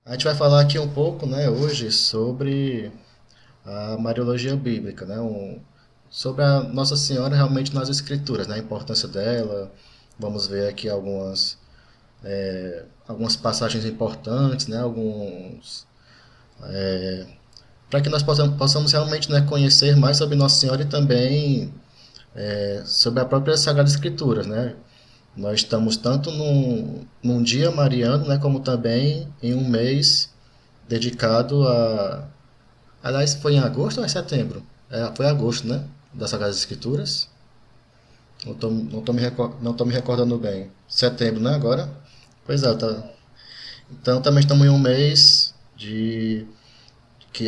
A gente vai falar aqui um pouco, né, hoje sobre a Mariologia Bíblica, né, sobre a Nossa Senhora realmente nas Escrituras, né, a importância dela. Vamos ver aqui algumas passagens importantes, né, para que nós possamos realmente, né, conhecer mais sobre Nossa Senhora e também sobre a própria Sagrada Escritura, né. Nós estamos tanto num dia mariano, né, como também em um mês dedicado a. Aliás, foi em agosto ou é setembro? Foi agosto, né? Das Sagradas Escrituras. Não tô me recordando bem. Setembro, né? Agora? Pois é, tá. Então também estamos em um mês que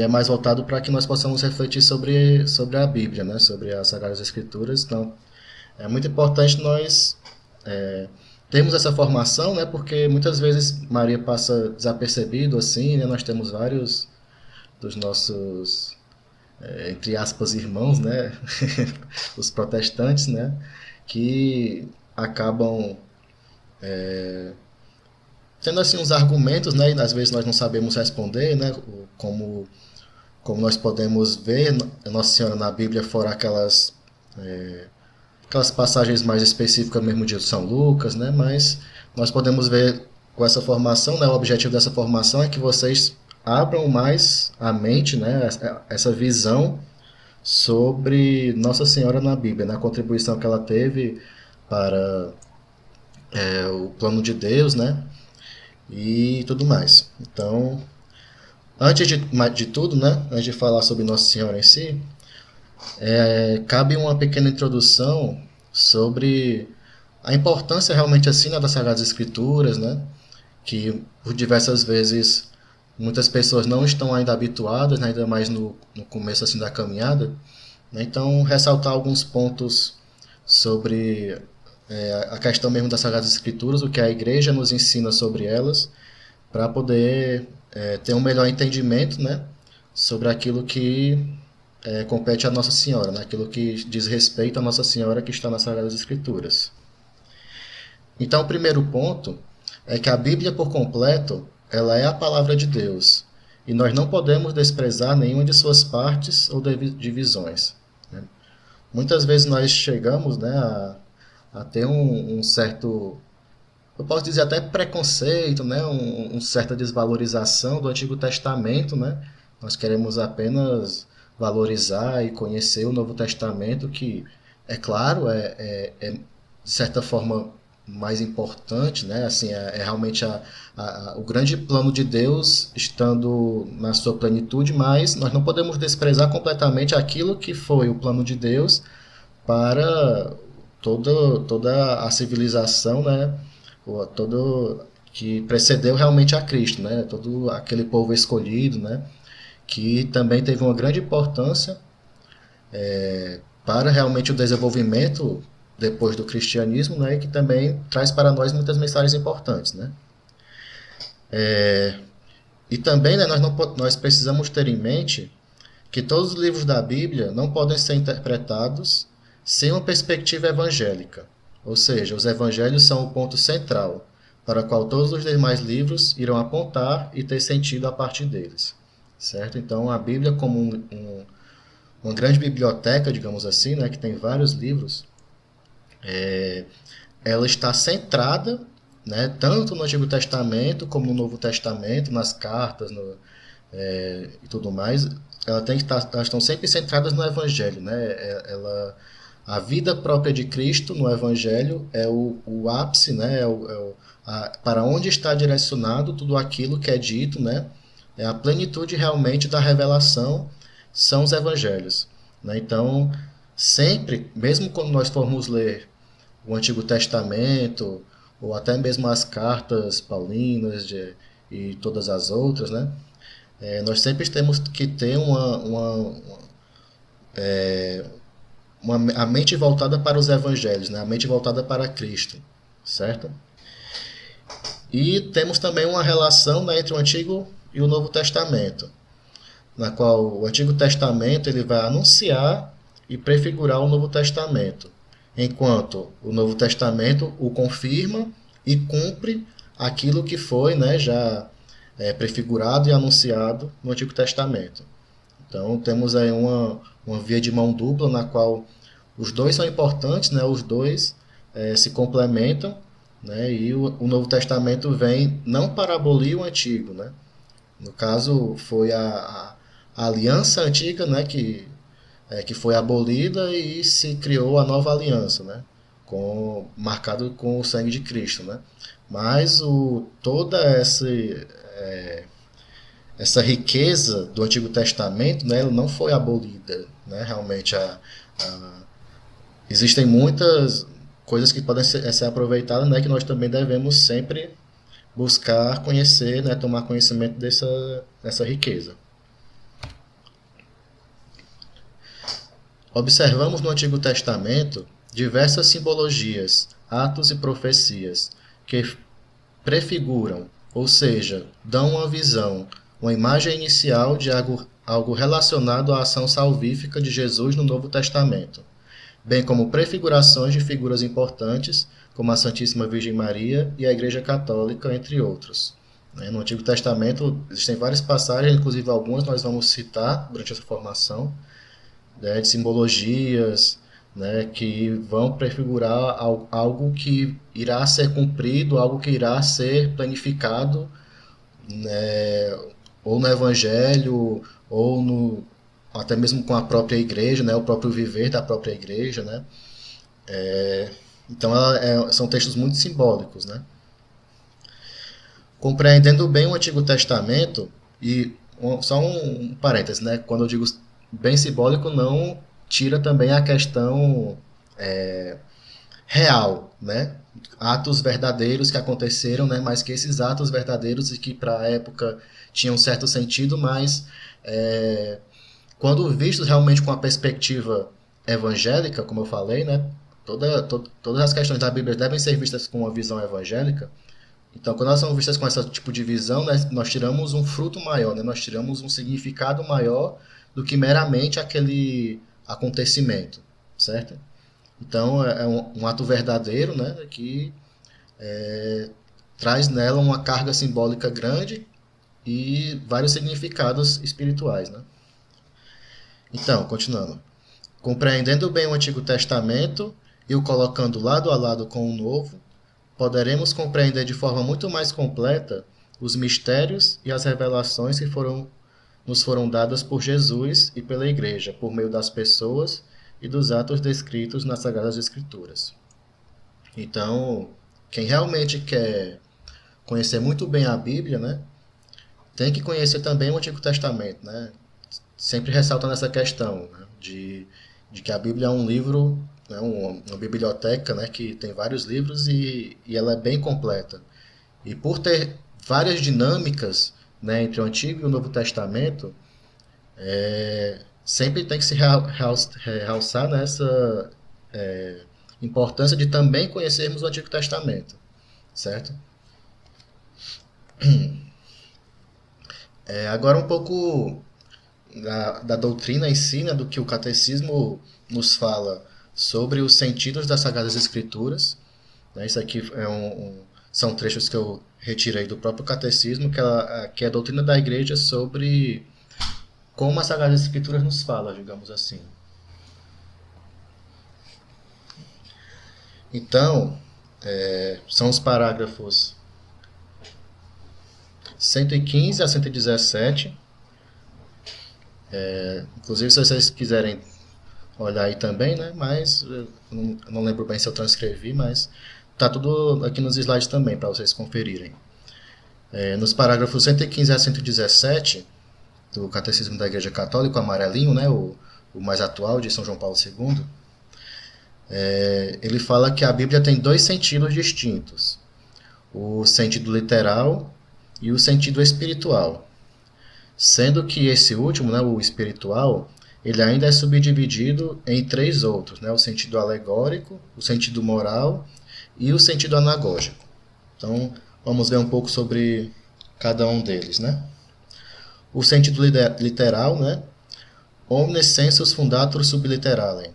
é mais voltado para que nós possamos refletir sobre a Bíblia, né? Sobre as Sagradas Escrituras. Então é muito importante nós termos essa formação, né? Porque muitas vezes Maria passa desapercebido assim, né? Nós temos vários dos nossos entre aspas, irmãos, né? Os protestantes, né? Que acabam tendo assim uns argumentos, né? E às vezes nós não sabemos responder, né? Como nós podemos ver Nossa Senhora na Bíblia, fora aquelas passagens mais específicas mesmo de São Lucas, né? Mas nós podemos ver com essa formação, né? O objetivo dessa formação é que vocês abram mais a mente, né? Essa visão sobre Nossa Senhora na Bíblia, na contribuição que ela teve para o plano de Deus, né? E tudo mais. Então, antes de tudo, né? Antes de falar sobre Nossa Senhora em si, cabe uma pequena introdução sobre a importância realmente assim, né, das Sagradas Escrituras, né? Que por diversas vezes muitas pessoas não estão ainda habituadas, né, ainda mais no começo assim da caminhada, né? Então, ressaltar alguns pontos sobre a questão mesmo das Sagradas Escrituras, o que a igreja nos ensina sobre elas, para poder ter um melhor entendimento, né, sobre aquilo que compete à Nossa Senhora, né, aquilo que diz respeito à Nossa Senhora que está nas Sagradas Escrituras. Então, o primeiro ponto é que a Bíblia por completo, ela é a palavra de Deus, e nós não podemos desprezar nenhuma de suas partes ou divisões, né? Muitas vezes nós chegamos, né, a ter um certo, eu posso dizer até preconceito, né, certa desvalorização do Antigo Testamento, né? Nós queremos apenas valorizar e conhecer o Novo Testamento, que, é claro, de certa forma mais importante, né? Assim, é realmente o grande plano de Deus estando na sua plenitude, mas nós não podemos desprezar completamente aquilo que foi o plano de Deus para toda a civilização, né? Todo que precedeu realmente a Cristo, né? Todo aquele povo escolhido, né? Que também teve uma grande importância para realmente o desenvolvimento depois do cristianismo, né? E que também traz para nós muitas mensagens importantes, né? E também, né, nós precisamos ter em mente que todos os livros da Bíblia não podem ser interpretados sem uma perspectiva evangélica. Ou seja, os evangelhos são o ponto central, para o qual todos os demais livros irão apontar e ter sentido a partir deles. Certo? Então, a Bíblia, como uma grande biblioteca, digamos assim, né, que tem vários livros, ela está centrada, né, tanto no Antigo Testamento como no Novo Testamento, nas cartas e tudo mais. Elas estão sempre centradas no Evangelho, né? A vida própria de Cristo no Evangelho é o ápice, né? Para onde está direcionado tudo aquilo que é dito, né? É a plenitude realmente da revelação são os Evangelhos, né? Então, sempre, mesmo quando nós formos ler o Antigo Testamento ou até mesmo as cartas paulinas e todas as outras, né? Nós sempre temos que ter a mente voltada para os evangelhos, né? A mente voltada para Cristo, certo? E temos também uma relação, né, entre o Antigo e o Novo Testamento, na qual o Antigo Testamento ele vai anunciar e prefigurar o Novo Testamento, enquanto o Novo Testamento o confirma e cumpre aquilo que foi, né, já prefigurado e anunciado no Antigo Testamento. Então temos aí uma via de mão dupla na qual os dois são importantes, né? Os dois se complementam, né? E o Novo Testamento vem não para abolir o Antigo, né? No caso foi a aliança antiga, né? Que foi abolida e se criou a nova aliança, né? Marcado com o sangue de Cristo, né? Mas toda essa riqueza do Antigo Testamento, né, ela não foi abolida, né? Realmente existem muitas coisas que podem ser aproveitadas, né, que nós também devemos sempre buscar conhecer, né, tomar conhecimento dessa riqueza. Observamos no Antigo Testamento diversas simbologias, atos e profecias que prefiguram, ou seja, dão uma visão, uma imagem inicial de algo relacionado à ação salvífica de Jesus no Novo Testamento, bem como prefigurações de figuras importantes, como a Santíssima Virgem Maria e a Igreja Católica, entre outros. No Antigo Testamento existem várias passagens, inclusive algumas nós vamos citar durante essa formação, de simbologias, né, que vão prefigurar algo que irá ser cumprido, algo que irá ser planificado, né, ou no Evangelho, até mesmo com a própria igreja, né, o próprio viver da própria igreja, né. Então são textos muito simbólicos, né. Compreendendo bem o Antigo Testamento, e só um parêntese, né, quando eu digo bem simbólico, não tira também a questão real, né? Atos verdadeiros que aconteceram, né? Mas que esses atos verdadeiros e que para a época tinham um certo sentido, mas quando vistos realmente com a perspectiva evangélica, como eu falei, né? Todas as questões da Bíblia devem ser vistas com uma visão evangélica. Então, quando elas são vistas com esse tipo de visão, né, nós tiramos um fruto maior, né? Nós tiramos um significado maior do que meramente aquele acontecimento, certo? Então é um ato verdadeiro, né, que traz nela uma carga simbólica grande e vários significados espirituais, né? Então, continuando. Compreendendo bem o Antigo Testamento e o colocando lado a lado com o Novo, poderemos compreender de forma muito mais completa os mistérios e as revelações que nos foram dadas por Jesus e pela Igreja, por meio das pessoas e dos atos descritos nas Sagradas Escrituras. Então, quem realmente quer conhecer muito bem a Bíblia, né, tem que conhecer também o Antigo Testamento, né? Sempre ressaltando essa questão, né, de que a Bíblia é um livro, né, uma biblioteca, né, que tem vários livros e ela é bem completa. E por ter várias dinâmicas, né, entre o Antigo e o Novo Testamento, sempre tem que se realçar nessa importância de também conhecermos o Antigo Testamento, certo? Agora um pouco da doutrina em si, né, do que o catecismo nos fala sobre os sentidos das Sagradas Escrituras. Né, isso aqui são trechos que eu retirei do próprio catecismo, que é a doutrina da igreja sobre como as Sagradas Escrituras nos falam, digamos assim. Então, são os parágrafos 115 a 117. Inclusive, se vocês quiserem olhar aí também, né? Mas eu não lembro bem se eu transcrevi, mas tá tudo aqui nos slides também para vocês conferirem. Nos parágrafos 115 a 117 do Catecismo da Igreja Católica, o amarelinho, né? O mais atual, de São João Paulo II, ele fala que a Bíblia tem dois sentidos distintos: o sentido literal e o sentido espiritual. Sendo que esse último, né, o espiritual, ele ainda é subdividido em três outros, né, o sentido alegórico, o sentido moral e o sentido anagógico. Então, vamos ver um pouco sobre cada um deles, né? O sentido literal, né, omnes sensus fundatur sub literalem,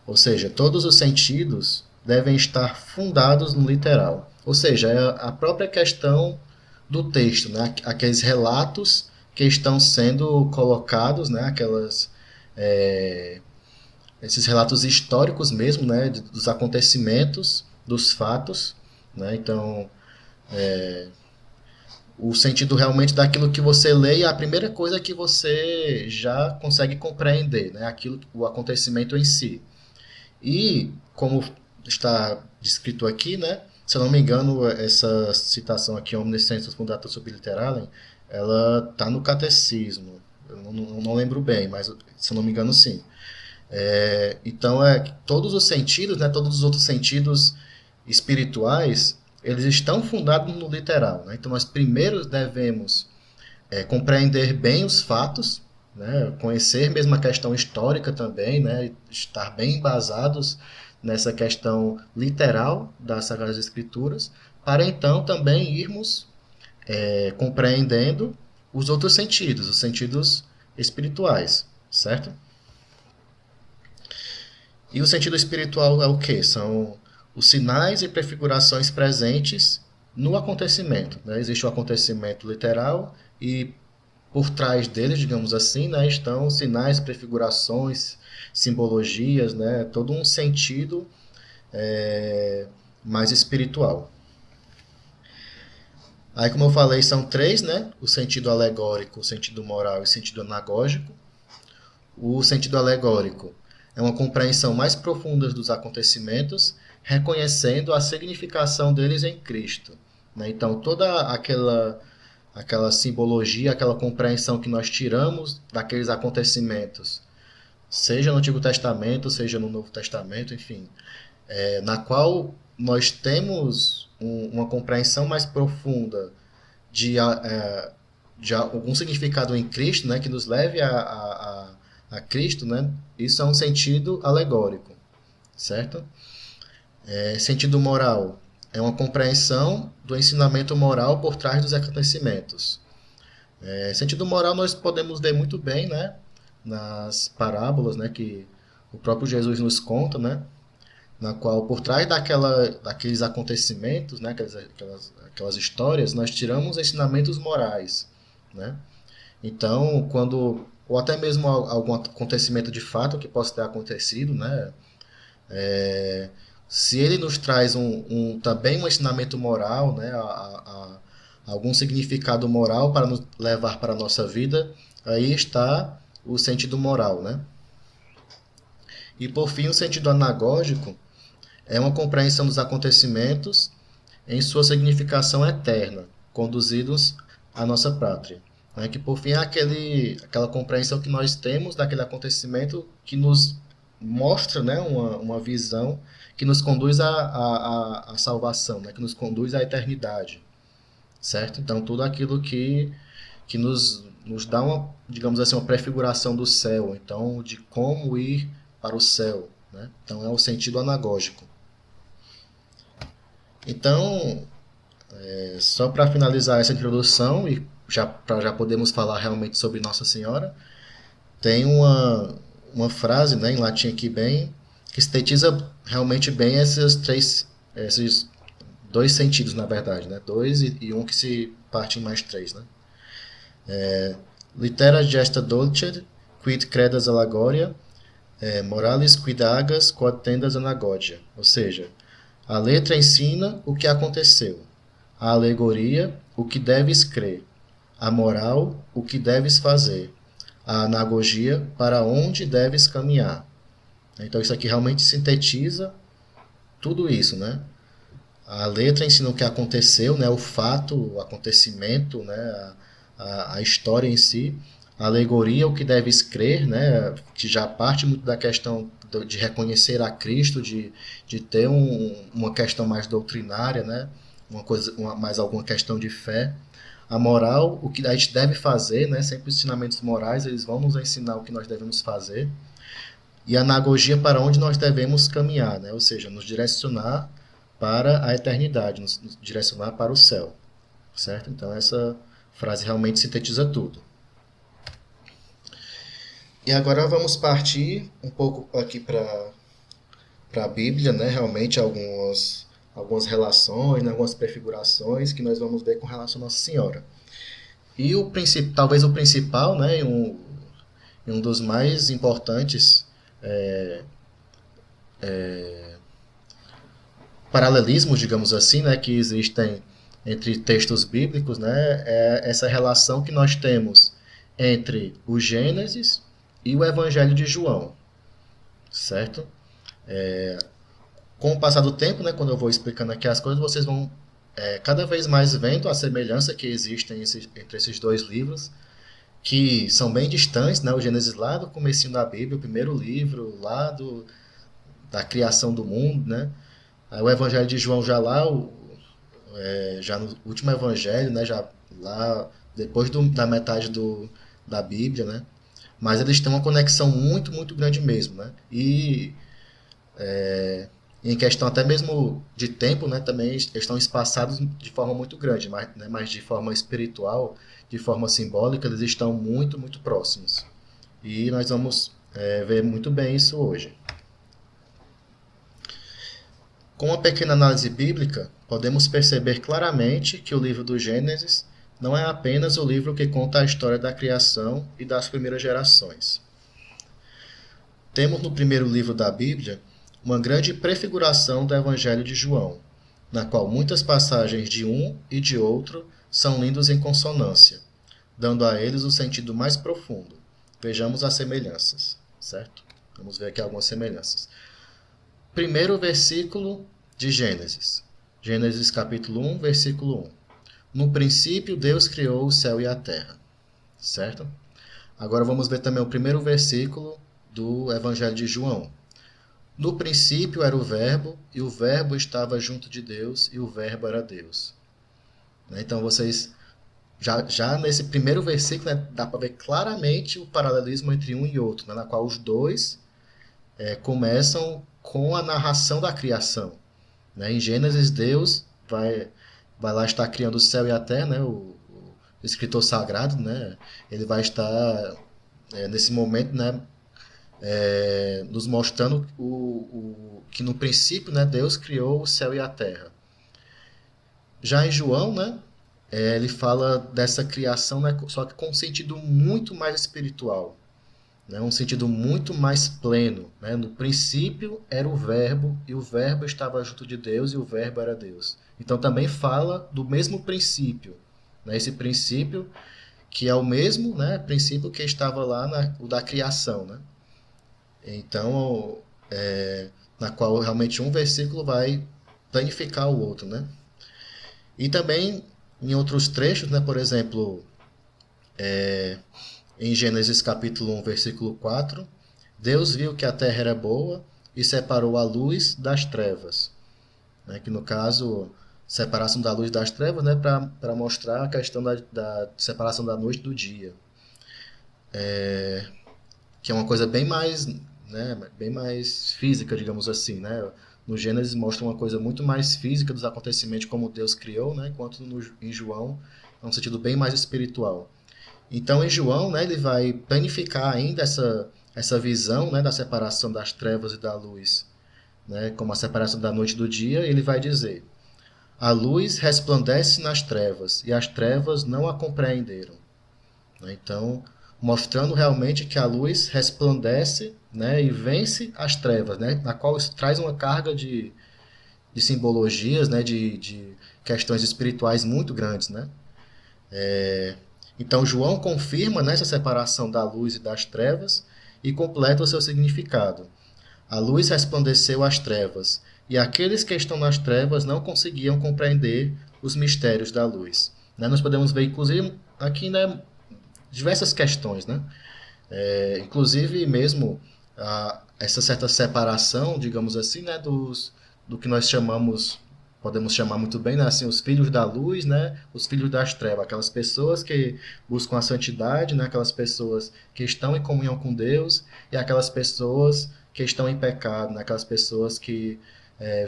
ou seja, todos os sentidos devem estar fundados no literal. Ou seja, é a própria questão do texto, né? Aqueles relatos que estão sendo colocados, né? Esses relatos históricos mesmo, né? Dos acontecimentos, dos fatos, né? Então, o sentido realmente daquilo que você lê é a primeira coisa que você já consegue compreender, né? Aquilo, o acontecimento em si. E, como está descrito aqui, né? Se eu não me engano, essa citação aqui, Omniscientis Fundatus Subliteralem, ela está no catecismo. Eu não lembro bem, mas se eu não me engano, sim. Então, todos os sentidos, né, todos os outros sentidos espirituais, eles estão fundados no literal. Né? Então, nós primeiro devemos compreender bem os fatos, né? Conhecer mesmo a questão histórica também, né? Estar bem embasados nessa questão literal das Sagradas Escrituras, para então também irmos compreendendo os outros sentidos, os sentidos espirituais, certo? E o sentido espiritual é o quê? São os sinais e prefigurações presentes no acontecimento. Né? Existe o acontecimento literal e por trás deles, digamos assim, né, estão sinais, prefigurações, simbologias, né, todo um sentido mais espiritual. Aí, como eu falei, são três, né? O sentido alegórico, o sentido moral e o sentido anagógico. O sentido alegórico é uma compreensão mais profunda dos acontecimentos, reconhecendo a significação deles em Cristo. Né? Então, toda aquela simbologia, aquela compreensão que nós tiramos daqueles acontecimentos, seja no Antigo Testamento, seja no Novo Testamento, enfim, na qual nós temos uma compreensão mais profunda de algum significado em Cristo, né, que nos leve a Cristo, né, isso é um sentido alegórico, certo? Sentido moral é uma compreensão do ensinamento moral por trás dos acontecimentos. Sentido moral nós podemos ver muito bem, né, nas parábolas, né, que o próprio Jesus nos conta, né, na qual por trás daqueles acontecimentos, né, aquelas histórias, nós tiramos ensinamentos morais, né? Então, ou até mesmo algum acontecimento de fato que possa ter acontecido, né? Se ele nos traz também um ensinamento moral, né, algum significado moral para nos levar para a nossa vida, aí está o sentido moral, né? E por fim, o sentido anagógico é uma compreensão dos acontecimentos em sua significação eterna, conduzidos à nossa pátria. Né? Que por fim é aquela compreensão que nós temos daquele acontecimento que nos mostra, né, uma visão que nos conduz à salvação, né, que nos conduz à eternidade, certo? Então tudo aquilo que nos dá digamos assim, uma prefiguração do céu, então de como ir para o céu, né? Então é o sentido anagógico. Então, só para finalizar essa introdução e já podemos falar realmente sobre Nossa Senhora, tem uma frase, né, em latim aqui bem, que sintetiza realmente bem esses dois sentidos, na verdade, né? Dois e um que se parte em mais três, né? Litera gesta dolcet, quid credas allegoria, moralis quid agas, quod tendas anagogia. Ou seja, a letra ensina o que aconteceu, a alegoria, o que deves crer, a moral, o que deves fazer, a anagogia, para onde deves caminhar. Então isso aqui realmente sintetiza tudo isso, né? A letra ensina o que aconteceu, né? O fato, o acontecimento, né? A história em si. A alegoria, o que deves crer, né? Que já parte muito da questão de reconhecer a Cristo, de ter uma questão mais doutrinária, né? Mais alguma questão de fé. A moral, o que a gente deve fazer, né? Sempre os ensinamentos morais, eles vão nos ensinar o que nós devemos fazer. E a anagogia, para onde nós devemos caminhar, né? Ou seja, nos direcionar para a eternidade, nos direcionar para o céu, certo? Então essa frase realmente sintetiza tudo. E agora vamos partir um pouco aqui para a Bíblia, né? Realmente algumas relações, né, algumas prefigurações que nós vamos ver com relação a Nossa Senhora. E talvez o principal, né, e um dos mais importantes paralelismos, digamos assim, né, que existem entre textos bíblicos, né, é essa relação que nós temos entre o Gênesis e o Evangelho de João, certo? Com o passar do tempo, né, quando eu vou explicando aqui as coisas, vocês vão cada vez mais vendo a semelhança que existe entre esses dois livros, que são bem distantes, né? O Gênesis lá do comecinho da Bíblia, o primeiro livro lá da criação do mundo, né? Aí o Evangelho de João já lá, já no último Evangelho, né? Já lá depois da metade da Bíblia, né? Mas eles têm uma conexão muito, muito grande mesmo, né? E em questão até mesmo de tempo, né, também estão espaçados de forma muito grande, mas de forma espiritual, de forma simbólica, eles estão muito, muito próximos. E nós vamos ver muito bem isso hoje. Com uma pequena análise bíblica, podemos perceber claramente que o livro do Gênesis não é apenas o livro que conta a história da criação e das primeiras gerações. Temos no primeiro livro da Bíblia uma grande prefiguração do Evangelho de João, na qual muitas passagens de um e de outro são lindos em consonância, dando a eles o sentido mais profundo. Vejamos as semelhanças, certo? Vamos ver aqui algumas semelhanças. Primeiro versículo de Gênesis. Gênesis capítulo 1, versículo 1. No princípio Deus criou o céu e a terra, certo? Agora vamos ver também o primeiro versículo do Evangelho de João. No princípio era o Verbo, e o Verbo estava junto de Deus, e o Verbo era Deus. Então vocês, já nesse primeiro versículo, né, dá para ver claramente o paralelismo entre um e outro, né, na qual os dois começam com a narração da criação. Né? Em Gênesis, Deus vai lá estar criando o céu e a terra, né, o escritor sagrado, né, ele vai estar nesse momento, né, nos mostrando que no princípio, né, Deus criou o céu e a terra. Já em João, né, ele fala dessa criação, né, só que com um sentido muito mais espiritual, né, um sentido muito mais pleno. Né? No princípio era o Verbo, e o Verbo estava junto de Deus, e o Verbo era Deus. Então também fala do mesmo princípio, né, esse princípio que é o mesmo, né, princípio que estava lá o da criação, né? Então, na qual realmente um versículo vai planificar o outro, né? E também em outros trechos, né? Por exemplo, em Gênesis capítulo 1, versículo 4, Deus viu que a terra era boa e separou a luz das trevas. Né? Que no caso, separação da luz das trevas, né? Para mostrar a questão da separação da noite do dia. Que é uma coisa bem mais, né, bem mais física, digamos assim, né? No Gênesis mostra uma coisa muito mais física dos acontecimentos como Deus criou, né? Enquanto em João é um sentido bem mais espiritual. Então em João, né, ele vai planificar ainda essa visão, né, da separação das trevas e da luz, né, como a separação da noite e do dia. Ele vai dizer: a luz resplandece nas trevas e as trevas não a compreenderam. Então, mostrando realmente que a luz resplandece, né, e vence as trevas, né, na qual isso traz uma carga de simbologias, né, de questões espirituais muito grandes. Né? Então, João confirma, né, essa separação da luz e das trevas e completa o seu significado. A luz resplandeceu às trevas, e aqueles que estão nas trevas não conseguiam compreender os mistérios da luz. Né? Nós podemos ver, inclusive, aqui, né, diversas questões, né? Inclusive mesmo essa certa separação, digamos assim, né, do que nós podemos chamar muito bem, né, assim, os filhos da luz, né, os filhos das trevas, aquelas pessoas que buscam a santidade, né, aquelas pessoas que estão em comunhão com Deus, e aquelas pessoas que estão em pecado, né, aquelas pessoas que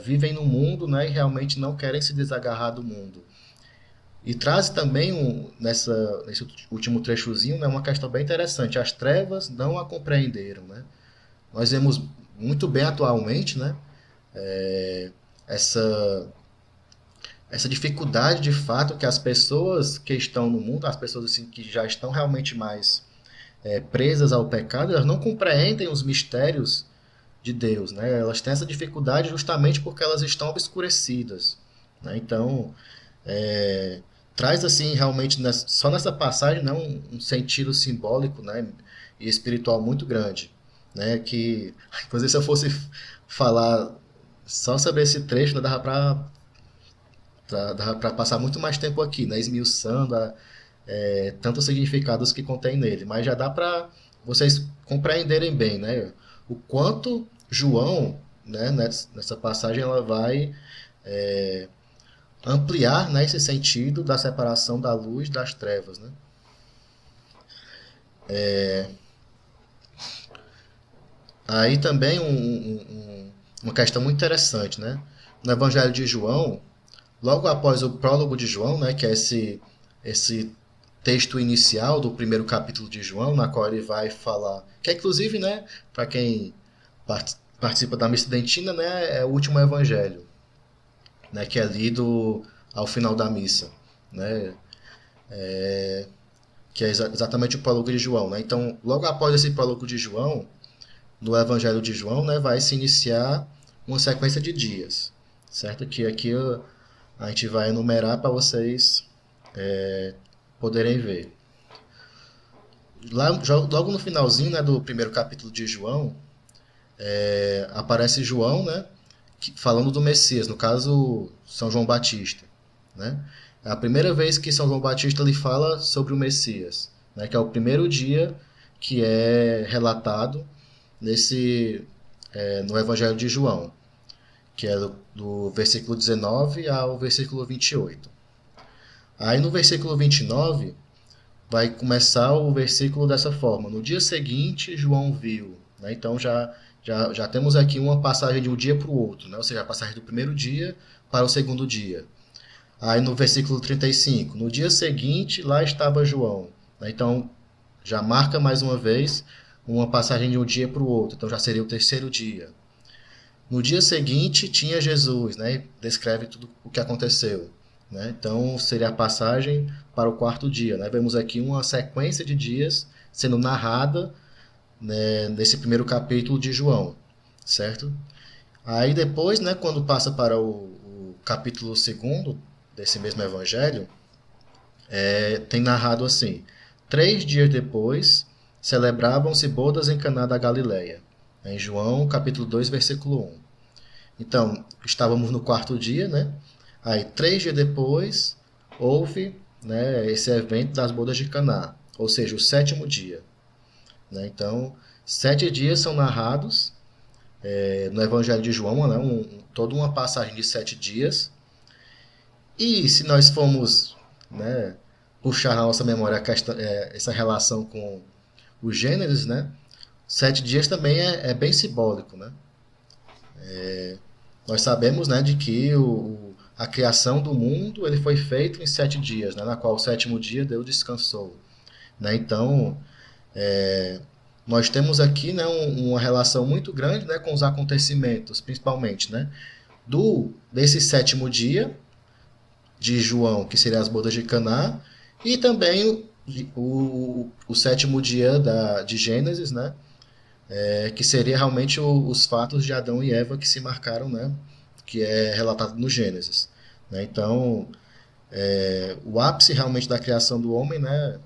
vivem no mundo, né, e realmente não querem se desagarrar do mundo. E traz também, nesse último trechozinho, né, uma questão bem interessante. As trevas não a compreenderam. Né? Nós vemos muito bem atualmente, né, essa essa dificuldade de fato que as pessoas que estão no mundo, as pessoas assim que já estão realmente mais presas ao pecado, elas não compreendem os mistérios de Deus, né? Elas têm essa dificuldade justamente porque elas estão obscurecidas, né? Então, é, traz assim realmente só nessa passagem, né, um sentido simbólico, né, e espiritual muito grande, né? Que inclusive se eu fosse falar só sobre esse trecho, né, dava para passar muito mais tempo aqui, né, esmiuçando tantos significados que contém nele, mas já dá para vocês compreenderem bem, né, o quanto João, né, nessa passagem ela vai ampliar, né, esse sentido da separação da luz das trevas, né? Aí também uma questão muito interessante, né? No Evangelho de João, logo após o prólogo de João, né, que é esse texto inicial do primeiro capítulo de João, na qual ele vai falar, que é inclusive, né, para quem participa da missa dentina, né, é o último evangelho, né, que é lido ao final da missa, né, que é exatamente o prólogo de João, né? Então, logo após esse prólogo de João, no evangelho de João, né, vai se iniciar uma sequência de dias, certo? Que aqui a gente vai enumerar para vocês poderem ver. Logo no finalzinho, né, do primeiro capítulo de João, aparece João, né, falando do Messias, no caso São João Batista, né? É a primeira vez que São João Batista lhe fala sobre o Messias, né, que é o primeiro dia que é relatado no Evangelho de João, que é do versículo 19 ao versículo 28. Aí no versículo 29 vai começar o versículo dessa forma: no dia seguinte João viu, né? Então já temos aqui uma passagem de um dia para o outro, né? Ou seja, a passagem do primeiro dia para o segundo dia. Aí no versículo 35, no dia seguinte lá estava João, né? Então já marca mais uma vez uma passagem de um dia para o outro, então já seria o terceiro dia. No dia seguinte tinha Jesus, né? Descreve tudo o que aconteceu, né? Então seria a passagem para o quarto dia, né? Vemos aqui uma sequência de dias sendo narrada, né, nesse primeiro capítulo de João, certo? Aí depois, né, quando passa para o capítulo segundo desse mesmo evangelho, tem narrado assim: 3 dias depois celebravam-se bodas em Caná da Galileia, em João capítulo 2 versículo 1. Então, estávamos no quarto dia, né? Aí, 3 dias depois, houve, né, esse evento das bodas de Caná, ou seja, o sétimo dia, né? Então, 7 dias são narrados no Evangelho de João, né? Toda uma passagem de 7 dias. E se nós formos, né, puxar na nossa memória essa relação com o Gênesis, né? 7 dias também é bem simbólico, né? Nós sabemos, né, de que a criação do mundo ele foi feito em 7 dias, né, na qual o sétimo dia Deus descansou, né? Então, nós temos aqui, né, uma relação muito grande, né, com os acontecimentos, principalmente, né, desse sétimo dia de João, que seria as bodas de Caná, e também o sétimo dia de Gênesis, né, que seria realmente os fatos de Adão e Eva que se marcaram, né, que é relatado no Gênesis, né? Então, o ápice realmente da criação do homem, né,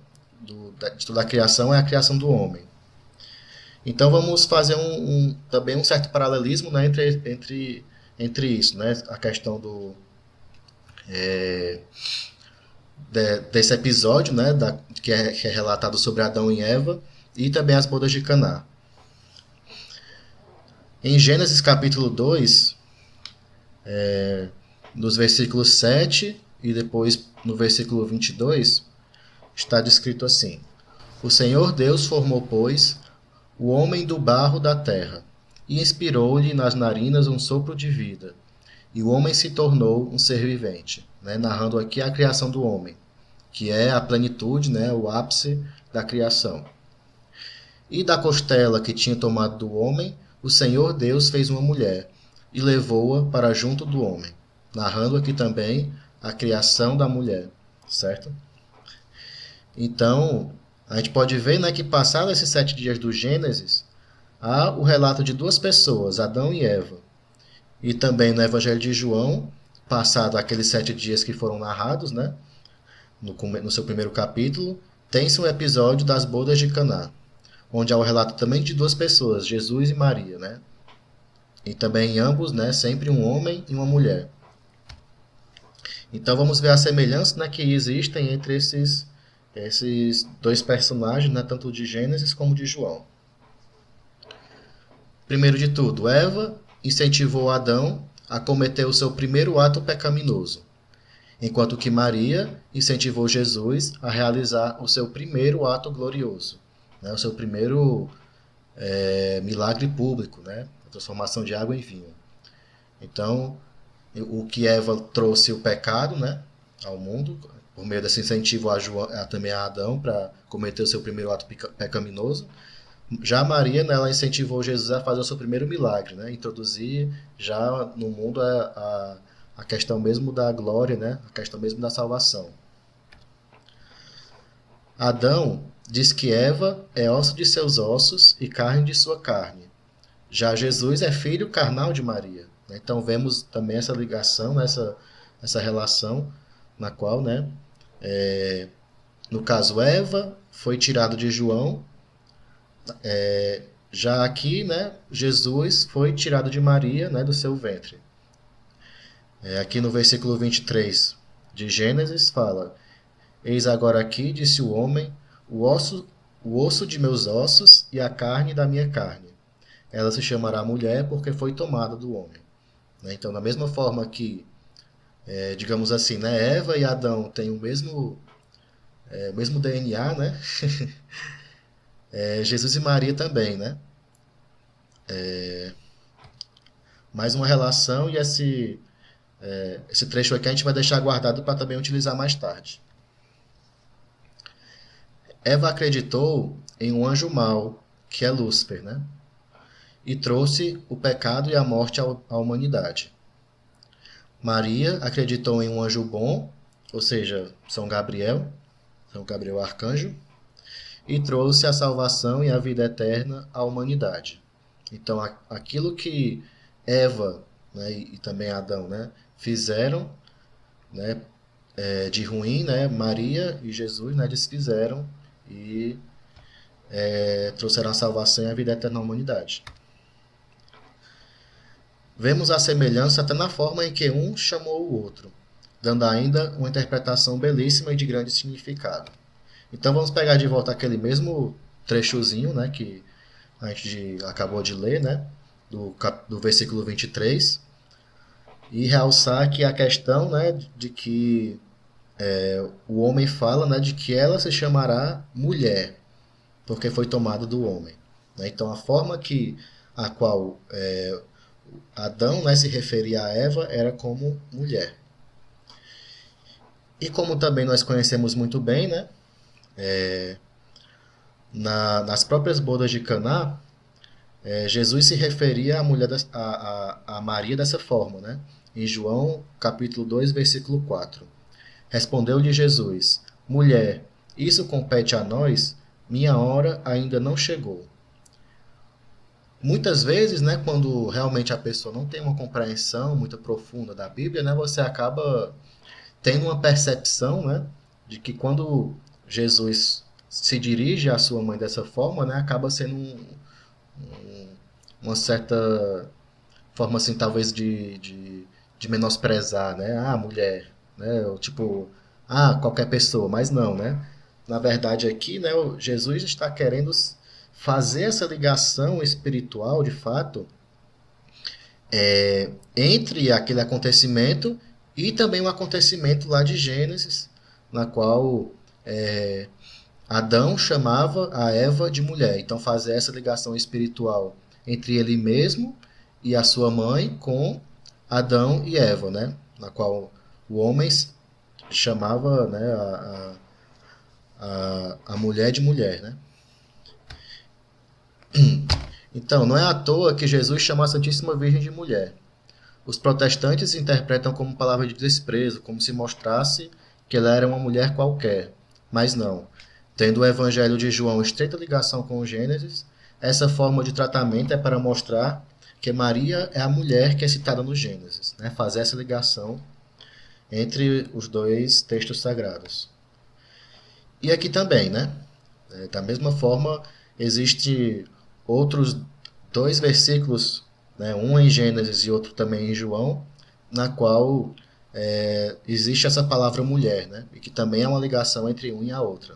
de toda a criação é a criação do homem. Então vamos fazer também um certo paralelismo, né, entre isso, né, a questão desse episódio, né, que é relatado sobre Adão e Eva, e também as bodas de Caná. Em Gênesis capítulo 2, nos versículos 7 e depois no versículo 22, está descrito assim: o Senhor Deus formou, pois, o homem do barro da terra, e inspirou-lhe nas narinas um sopro de vida, e o homem se tornou um ser vivente, né? Narrando aqui a criação do homem, que é a plenitude, né, o ápice da criação. E da costela que tinha tomado do homem, o Senhor Deus fez uma mulher, e levou-a para junto do homem, narrando aqui também a criação da mulher, certo? Então, a gente pode ver, né, que passados esses 7 dias do Gênesis, há o relato de duas pessoas, Adão e Eva. E também no Evangelho de João, passado aqueles 7 dias que foram narrados, né, no seu primeiro capítulo, tem-se um episódio das bodas de Caná, onde há o relato também de duas pessoas, Jesus e Maria, né? E também em ambos, né, sempre um homem e uma mulher. Então vamos ver a semelhança, né, que existem entre esses dois personagens, né, tanto de Gênesis como de João. Primeiro de tudo, Eva incentivou Adão a cometer o seu primeiro ato pecaminoso, enquanto que Maria incentivou Jesus a realizar o seu primeiro ato glorioso, né, o seu primeiro milagre público, né, a transformação de água em vinho. Então, o que Eva trouxe o pecado, né, ao mundo, por meio desse incentivo também a Adão para cometer o seu primeiro ato pecaminoso. Já Maria, né, ela incentivou Jesus a fazer o seu primeiro milagre, né, introduzir já no mundo a questão mesmo da glória, né, a questão mesmo da salvação. Adão diz que Eva é osso de seus ossos e carne de sua carne. Já Jesus é filho carnal de Maria. Então vemos também essa ligação, essa relação na qual, né, no caso Eva foi tirado de João, já aqui, né, Jesus foi tirado de Maria, né, do seu ventre. Aqui no versículo 23 de Gênesis fala: Eis agora aqui, disse o homem, o osso de meus ossos e a carne da minha carne. Ela se chamará mulher porque foi tomada do homem. Então, da mesma forma que, digamos assim, né, Eva e Adão têm o mesmo DNA, né? Jesus e Maria também, né? Mais uma relação e esse trecho aqui a gente vai deixar guardado para também utilizar mais tarde. Eva acreditou em um anjo mau, que é Lúcifer, né? E trouxe o pecado e a morte à humanidade. Maria acreditou em um anjo bom, ou seja, São Gabriel arcanjo, e trouxe a salvação e a vida eterna à humanidade. Então, aquilo que Eva, né, e também Adão, né, fizeram, né, de ruim, né, Maria e Jesus, né, eles fizeram e trouxeram a salvação e a vida eterna à humanidade. Vemos a semelhança até na forma em que um chamou o outro, dando ainda uma interpretação belíssima e de grande significado. Então vamos pegar de volta aquele mesmo trechozinho, né, que a gente acabou de ler, né, do versículo 23, e realçar aqui a questão, né, de que o homem fala, né, de que ela se chamará mulher, porque foi tomada do homem. Então a forma a qual Adão, né, se referia a Eva era como mulher. E como também nós conhecemos muito bem, né, nas próprias bodas de Caná, Jesus se referia à mulher a Maria dessa forma, né? Em João capítulo 2, versículo 4. Respondeu-lhe Jesus: Mulher, isso compete a nós, minha hora ainda não chegou. Muitas vezes, né, quando realmente a pessoa não tem uma compreensão muito profunda da Bíblia, né, você acaba tendo uma percepção, né, de que quando Jesus se dirige à sua mãe dessa forma, né, acaba sendo uma certa forma, assim, talvez de menosprezar, né, mulher, né, tipo, qualquer pessoa, mas não, né, na verdade aqui, né, Jesus está querendo fazer essa ligação espiritual, de fato, entre aquele acontecimento e também o acontecimento lá de Gênesis, na qual Adão chamava a Eva de mulher. Então fazer essa ligação espiritual entre ele mesmo e a sua mãe com Adão e Eva, né? Na qual o homem chamava, né, a mulher de mulher, né? Então, não é à toa que Jesus chama a Santíssima Virgem de mulher, Os protestantes interpretam como palavra de desprezo, como se mostrasse que ela era uma mulher qualquer. Mas não. Tendo o Evangelho de João estreita ligação com o Gênesis, essa forma de tratamento é para mostrar que Maria é a mulher que é citada no Gênesis, né? Fazer essa ligação entre os dois textos sagrados. E aqui também, né? Da mesma forma, existe outros dois versículos, né? Um em Gênesis e outro também em João, na qual existe essa palavra mulher, né? E que também é uma ligação entre um e a outra.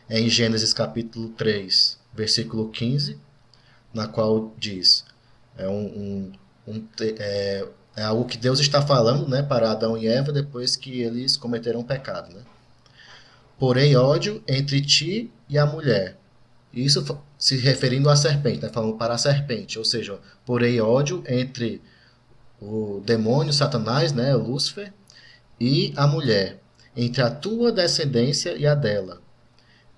É em Gênesis capítulo 3, versículo 15, na qual diz, é, é algo que Deus está falando, né, para Adão e Eva depois que eles cometeram pecado, né? Porém ódio entre ti e a mulher. Isso se referindo à serpente, né, falando para a serpente, ou seja, porém ódio entre o demônio, Satanás, né, Lúcifer, e a mulher, entre a tua descendência e a dela.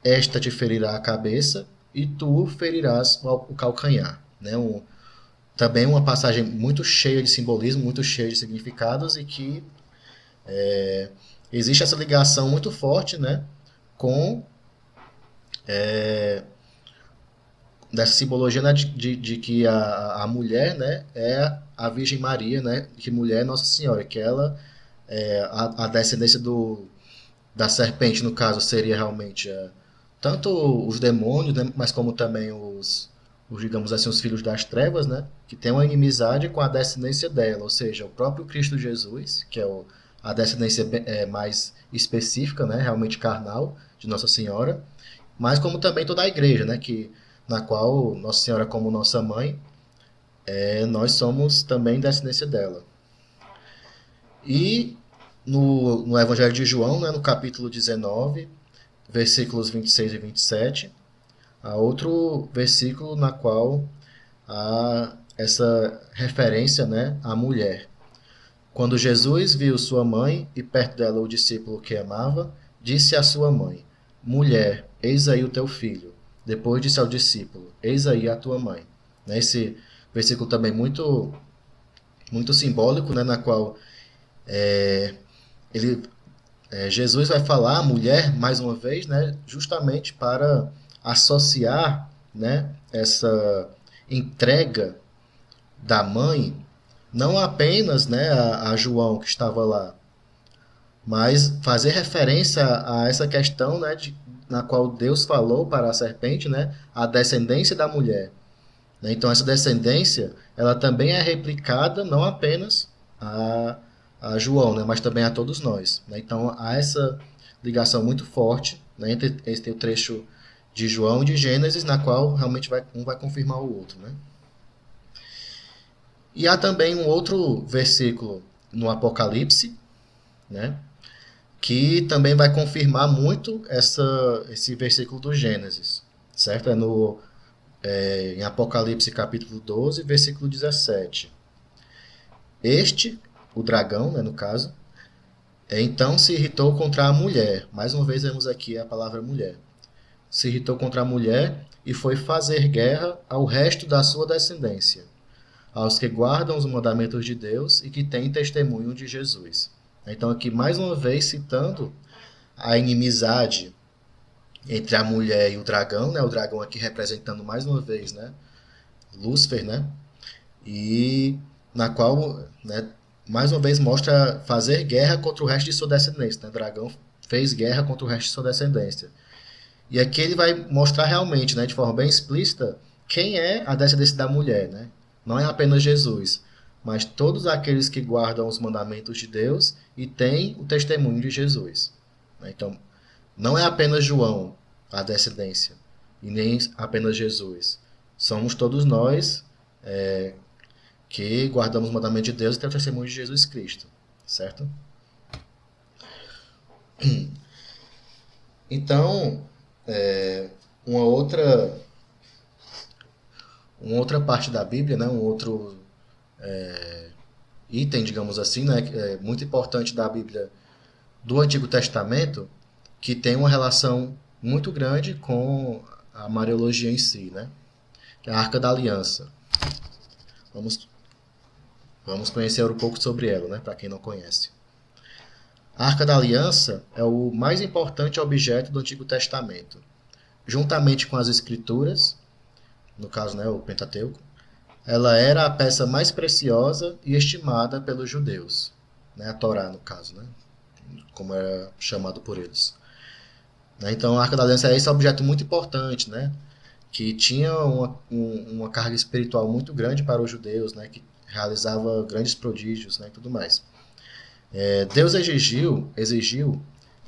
Esta te ferirá a cabeça e tu ferirás o calcanhar. Né? Também uma passagem muito cheia de simbolismo, muito cheia de significados e que existe essa ligação muito forte, né, com dessa simbologia, né, de que a mulher, né, é a Virgem Maria, né, que mulher é Nossa Senhora, que ela a descendência da serpente, no caso, seria realmente tanto os demônios, né, mas como também digamos assim, os filhos das trevas, né, que tem uma inimizade com a descendência dela, ou seja, o próprio Cristo Jesus, que é a descendência mais específica, né, realmente carnal, de Nossa Senhora, mas como também toda a igreja, né, na qual Nossa Senhora como nossa mãe, nós somos também descendência dela. E no Evangelho de João, né, no capítulo 19, versículos 26 e 27, há outro versículo na qual há essa referência, né, à mulher. Quando Jesus viu sua mãe e perto dela o discípulo que amava, disse à sua mãe: Mulher, eis aí o teu filho. Depois disse ao discípulo: Eis aí a tua mãe. Esse versículo também muito simbólico, né, na qual ele Jesus vai falar a mulher mais uma vez, né, justamente para associar, né, essa entrega da mãe não apenas, né, a João que estava lá, mas fazer referência a essa questão, né, na qual Deus falou para a serpente, né, a descendência da mulher. Né? Então essa descendência, ela também é replicada não apenas a, a João, né, mas também a todos nós. Né? Então há essa ligação muito forte, né, entre o trecho de João e de Gênesis, na qual realmente um vai confirmar o outro. Né? E há também um outro versículo no Apocalipse, né, que também vai confirmar muito esse versículo do Gênesis, certo? Em Apocalipse capítulo 12, versículo 17. Este, o dragão, né, no caso, então se irritou contra a mulher. Mais uma vez vemos aqui a palavra mulher. Se irritou contra a mulher e foi fazer guerra ao resto da sua descendência, aos que guardam os mandamentos de Deus e que têm testemunho de Jesus. Então aqui mais uma vez citando a inimizade entre a mulher e o dragão, né? O dragão aqui representando mais uma vez, né, Lúcifer, né? E na qual, né, mais uma vez mostra fazer guerra contra o resto de sua descendência, né? O dragão fez guerra contra o resto de sua descendência. E aqui ele vai mostrar realmente, né, de forma bem explícita, quem é a descendência da mulher, né? Não é apenas Jesus, mas todos aqueles que guardam os mandamentos de Deus e têm o testemunho de Jesus. Então, não é apenas João a descendência, e nem apenas Jesus. Somos todos nós que guardamos o mandamento de Deus e temos o testemunho de Jesus Cristo, certo? Então, uma outra parte da Bíblia, né, um outro item, digamos assim, né, muito importante da Bíblia do Antigo Testamento, que tem uma relação muito grande com a Mariologia em si, né? Que é a Arca da Aliança. Vamos Vamos conhecer um pouco sobre ela, né, para quem não conhece. A Arca da Aliança é o mais importante objeto do Antigo Testamento, juntamente com as Escrituras, no caso, né, o Pentateuco. Ela era a peça mais preciosa e estimada pelos judeus, né, a Torá, no caso, né, como era chamado por eles. Né, então, a Arca da Aliança é esse objeto muito importante, né, que tinha uma carga espiritual muito grande para os judeus, né, que realizava grandes prodígios, né, e tudo mais. Deus exigiu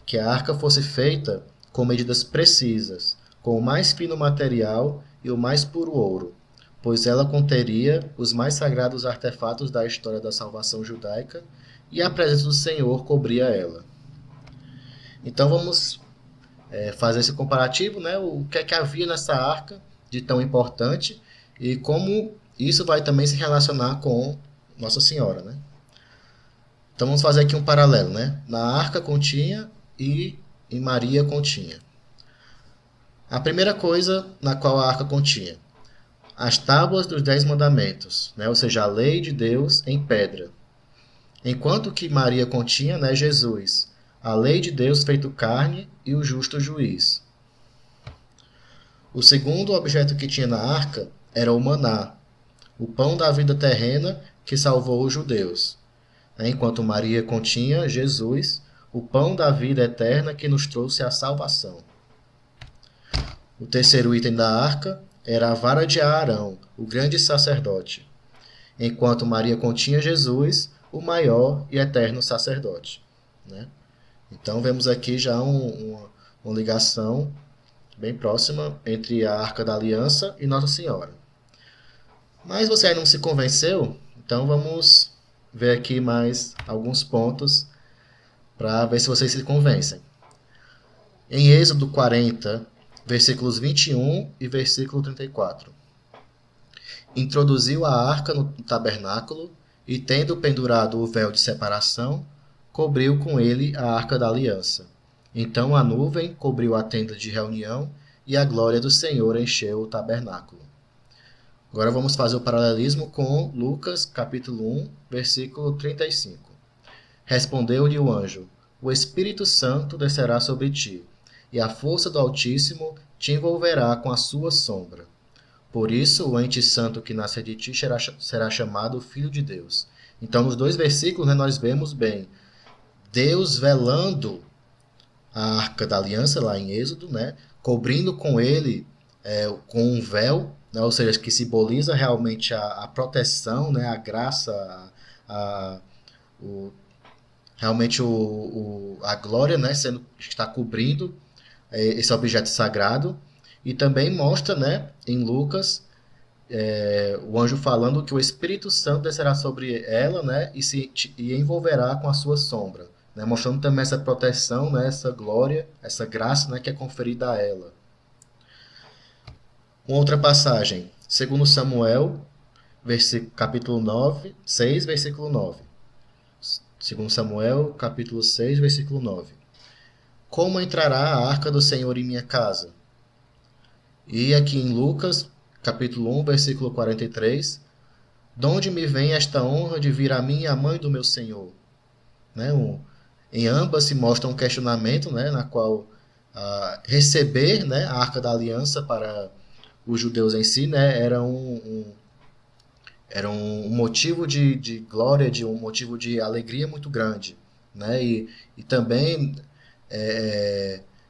que a arca fosse feita com medidas precisas, com o mais fino material e o mais puro ouro, pois ela conteria os mais sagrados artefatos da história da salvação judaica e a presença do Senhor cobria ela. Então vamos fazer esse comparativo, né? O que é que havia nessa arca de tão importante e como isso vai também se relacionar com Nossa Senhora, né? Então vamos fazer aqui um paralelo, né? Na arca continha e em Maria continha. A primeira coisa na qual a arca continha, as tábuas dos 10 mandamentos, né? Ou seja, a lei de Deus em pedra. Enquanto que Maria continha, né, Jesus, a lei de Deus feito carne e o justo juiz. O segundo objeto que tinha na arca era o maná, o pão da vida terrena que salvou os judeus. Enquanto Maria continha Jesus, o pão da vida eterna que nos trouxe a salvação. O terceiro item da arca era a vara de Arão, o grande sacerdote, enquanto Maria continha Jesus, o maior e eterno sacerdote. Né? Então vemos aqui já uma ligação bem próxima entre a Arca da Aliança e Nossa Senhora. Mas você aí não se convenceu? Então vamos ver aqui mais alguns pontos para ver se vocês se convencem. Em Êxodo 40, versículos 21 e versículo 34. Introduziu a arca no tabernáculo e, tendo pendurado o véu de separação, cobriu com ele a arca da aliança. Então a nuvem cobriu a tenda de reunião e a glória do Senhor encheu o tabernáculo. Agora vamos fazer o paralelismo com Lucas, capítulo 1, versículo 35. Respondeu-lhe o anjo: O Espírito Santo descerá sobre ti, e a força do Altíssimo te envolverá com a sua sombra. Por isso, o ente santo que nascer de ti será chamado Filho de Deus. Então, nos dois versículos, né, nós vemos bem Deus velando a Arca da Aliança, lá em Êxodo, né, cobrindo com ele, com um véu, né, ou seja, que simboliza realmente a proteção, né, a graça, o, realmente a glória, né, está cobrindo esse objeto sagrado. E também mostra, né, em Lucas, o anjo falando que o Espírito Santo descerá sobre ela, né, e envolverá com a sua sombra, né, mostrando também essa proteção, né, essa glória, essa graça, né, que é conferida a ela. Uma outra passagem, segundo Samuel, capítulo 9, 6, versículo 9. Segundo Samuel, capítulo 6, versículo 9. Como entrará a arca do Senhor em minha casa? E aqui em Lucas, capítulo 1, versículo 43, de onde me vem esta honra de vir a mim a mãe do meu Senhor? Né? Em ambas se mostra um questionamento, né, na qual receber, né, a Arca da Aliança para os judeus em si, né, era um motivo de glória, um motivo de alegria muito grande. Né? E também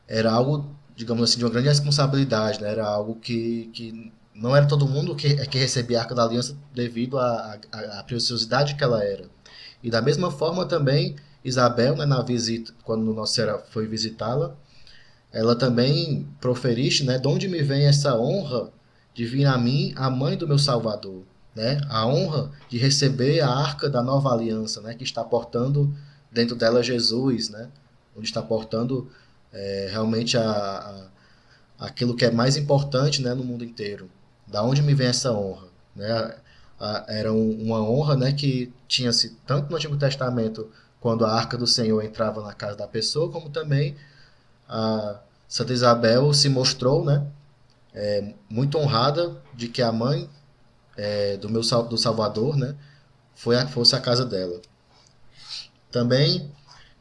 era algo, digamos assim, de uma grande responsabilidade, né? Era algo que não era todo mundo que recebia a Arca da Aliança devido à preciosidade que ela era. E da mesma forma também Isabel, né, na visita, quando Nossa Senhora foi visitá-la, ela também proferiste, né, de onde me vem essa honra de vir a mim, a mãe do meu Salvador, né? A honra de receber a Arca da Nova Aliança, né, que está portando dentro dela Jesus, né? Onde está portando realmente aquilo que é mais importante, né, no mundo inteiro. Da onde me vem essa honra? Né? Era uma honra, né, que tinha-se tanto no Antigo Testamento, quando a Arca do Senhor entrava na casa da pessoa, como também a Santa Isabel se mostrou, né, muito honrada de que a mãe do Salvador, né, fosse a casa dela. Também,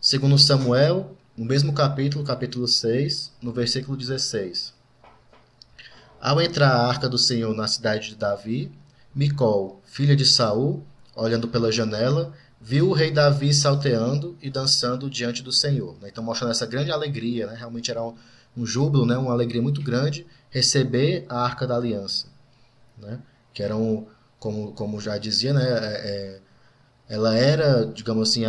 segundo Samuel, no mesmo capítulo, capítulo 6, no versículo 16. Ao entrar a arca do Senhor na cidade de Davi, Micol, filha de Saul, olhando pela janela, viu o rei Davi salteando e dançando diante do Senhor. Então, mostrando essa grande alegria, né? Realmente era um júbilo, né? Uma alegria muito grande receber a Arca da Aliança, né? Que era como já dizia, né? Ela era, digamos assim,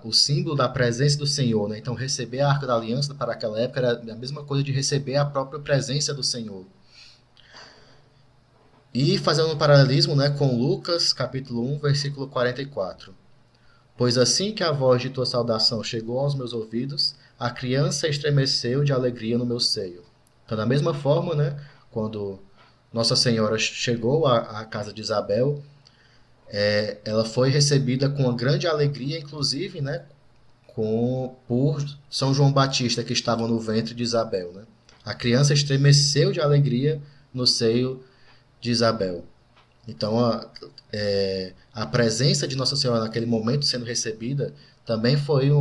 o símbolo da presença do Senhor, né? Então, receber a Arca da Aliança para aquela época era a mesma coisa de receber a própria presença do Senhor. E fazendo um paralelismo, né, com Lucas, capítulo 1, versículo 44. Pois assim que a voz de tua saudação chegou aos meus ouvidos, a criança estremeceu de alegria no meu seio. Então, da mesma forma, né, quando Nossa Senhora chegou à casa de Isabel, ela foi recebida com uma grande alegria, inclusive, né, por São João Batista, que estava no ventre de Isabel. Né? A criança estremeceu de alegria no seio de Isabel. Então, a presença de Nossa Senhora naquele momento sendo recebida também foi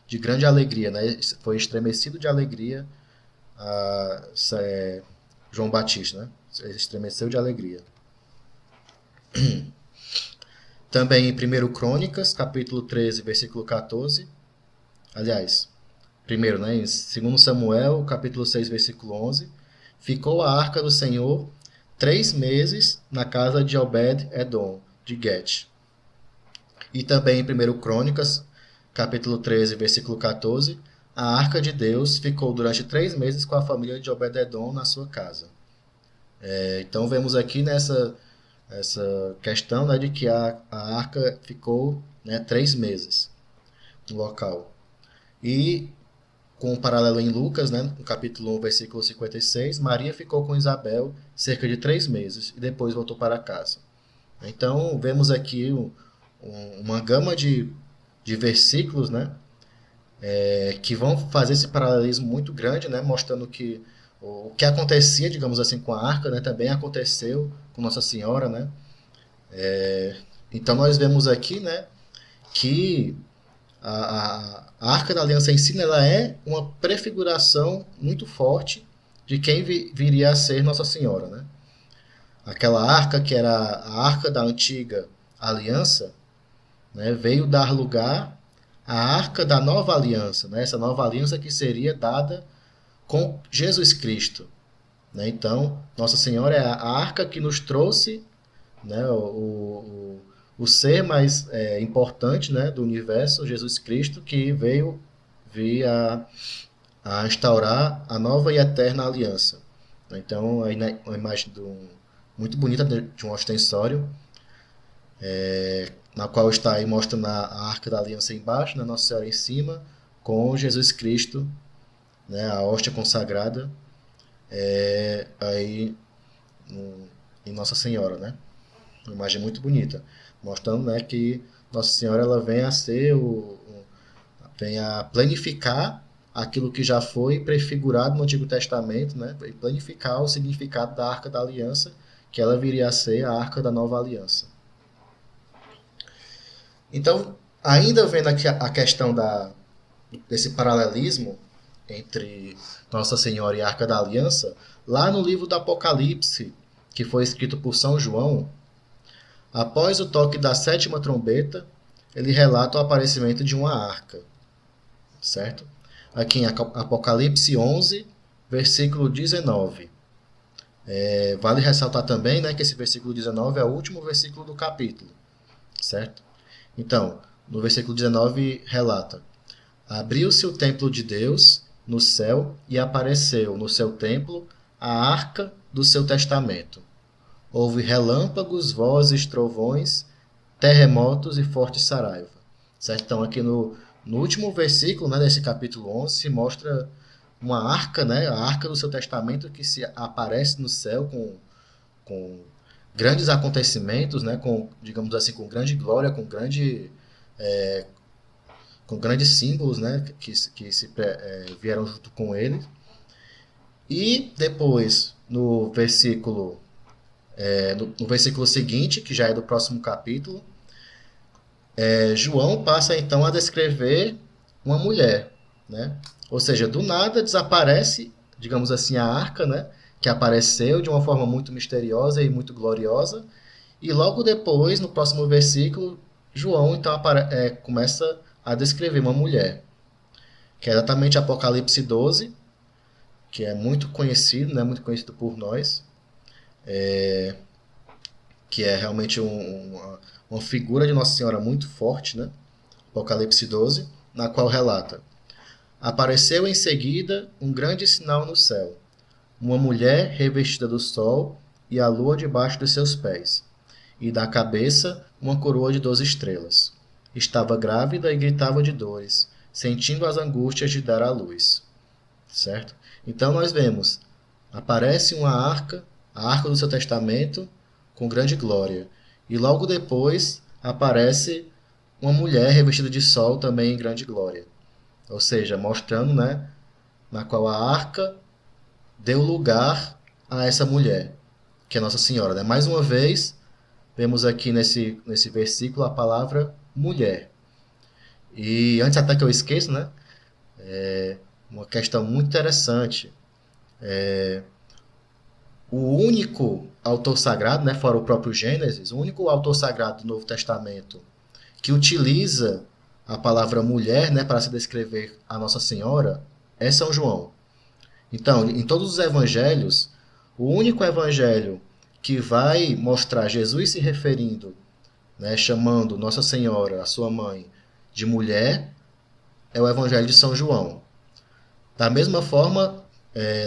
de grande alegria, né? Foi estremecido de alegria João Batista, né? Ele estremeceu de alegria. Também em 1 Crônicas, capítulo 13, versículo 14. Aliás, primeiro, né? Em 2 Samuel, capítulo 6, versículo 11. Ficou a arca do Senhor 3 meses na casa de Obed-Edom, de Gete. E também em 1 Crônicas, capítulo 13, versículo 14, a arca de Deus ficou durante 3 meses com a família de Obed-Edom na sua casa. Então vemos aqui essa questão, né, de que a arca ficou, né, 3 meses no local. E com um paralelo em Lucas, né, no capítulo 1, versículo 56, Maria ficou com Isabel cerca de 3 meses e depois voltou para casa. Então, vemos aqui uma gama de versículos, né, que vão fazer esse paralelismo muito grande, né, mostrando que o que acontecia, digamos assim, com a arca, né, também aconteceu com Nossa Senhora. Né. Então, nós vemos aqui, né, que a Arca da Aliança em si, ela é uma prefiguração muito forte de quem viria a ser Nossa Senhora. Né? Aquela arca que era a arca da antiga aliança, né, veio dar lugar à arca da nova aliança, né? Essa nova aliança que seria dada com Jesus Cristo. Né? Então, Nossa Senhora é a arca que nos trouxe, né, o ser mais importante, né, do universo, Jesus Cristo, que veio a instaurar a nova e eterna aliança. Então, aí uma imagem muito bonita de um ostensório, na qual está aí mostrando a arca da aliança embaixo, né, Nossa Senhora em cima, com Jesus Cristo, né, a hóstia consagrada, aí em Nossa Senhora, né? Uma imagem muito bonita, mostrando, né, que Nossa Senhora ela vem a ser vem a planificar aquilo que já foi prefigurado no Antigo Testamento, né, e planificar o significado da Arca da Aliança, que ela viria a ser a Arca da Nova Aliança. Então, ainda vendo aqui a questão desse paralelismo entre Nossa Senhora e a Arca da Aliança, lá no livro do Apocalipse, que foi escrito por São João, após o toque da 7ª trombeta, ele relata o aparecimento de uma arca, certo? Aqui em Apocalipse 11, versículo 19. Vale ressaltar também, né, que esse versículo 19 é o último versículo do capítulo, certo? Então, no versículo 19 relata: abriu-se o templo de Deus no céu e apareceu no seu templo a arca do seu testamento. Houve relâmpagos, vozes, trovões, terremotos e forte saraiva. Certo? Então, aqui no último versículo, né, desse capítulo 11, se mostra uma arca, né, a arca do seu testamento, que se aparece no céu com grandes acontecimentos, né, com, digamos assim, com grande glória, com grandes símbolos, né, que vieram junto com ele. E depois, no versículo seguinte, que já é do próximo capítulo, João passa então a descrever uma mulher, né? Ou seja, do nada desaparece, digamos assim, a arca, né? Que apareceu de uma forma muito misteriosa e muito gloriosa. E logo depois, no próximo versículo, João então começa a descrever uma mulher, que é exatamente Apocalipse 12, que é muito conhecido, né? Muito conhecido por nós, que é realmente uma figura de Nossa Senhora muito forte, né? Apocalipse 12, na qual relata: Apareceu em seguida um grande sinal no céu, uma mulher revestida do sol e a lua debaixo dos seus pés, e da cabeça uma coroa de 12 estrelas. Estava grávida e gritava de dores, sentindo as angústias de dar à luz. Certo? Então nós vemos, aparece uma arca, a arca do seu testamento, com grande glória. E logo depois aparece uma mulher revestida de sol também em grande glória. Ou seja, mostrando, né, na qual a arca deu lugar a essa mulher, que é Nossa Senhora. Né? Mais uma vez, vemos aqui nesse versículo a palavra mulher. E antes até que eu esqueça, né, uma questão muito interessante. O único autor sagrado, né, fora o próprio Gênesis, o único autor sagrado do Novo Testamento que utiliza a palavra mulher, né, para se descrever a Nossa Senhora é São João. Então, em todos os evangelhos, o único evangelho que vai mostrar Jesus se referindo, né, chamando Nossa Senhora, a sua mãe, de mulher, é o evangelho de São João. Da mesma forma,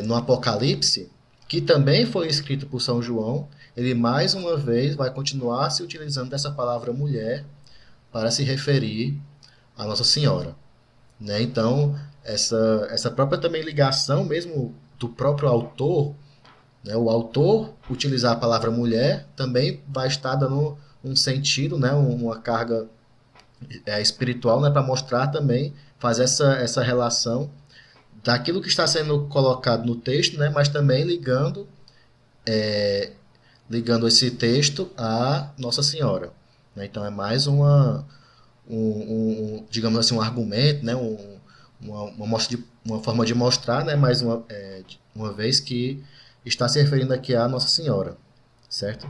no Apocalipse, que também foi escrito por São João, ele mais uma vez vai continuar se utilizando dessa palavra mulher para se referir a Nossa Senhora. Né? Então, essa própria também ligação mesmo do próprio autor, né? O autor utilizar a palavra mulher também vai estar dando um sentido, né? Uma carga espiritual, né? Para mostrar também, fazer essa relação daquilo que está sendo colocado no texto, né? Mas também ligando esse texto a Nossa Senhora. Né? Então é mais digamos assim, um argumento, né? Uma forma de mostrar, né? Mais uma vez que está se referindo aqui a Nossa Senhora, certo?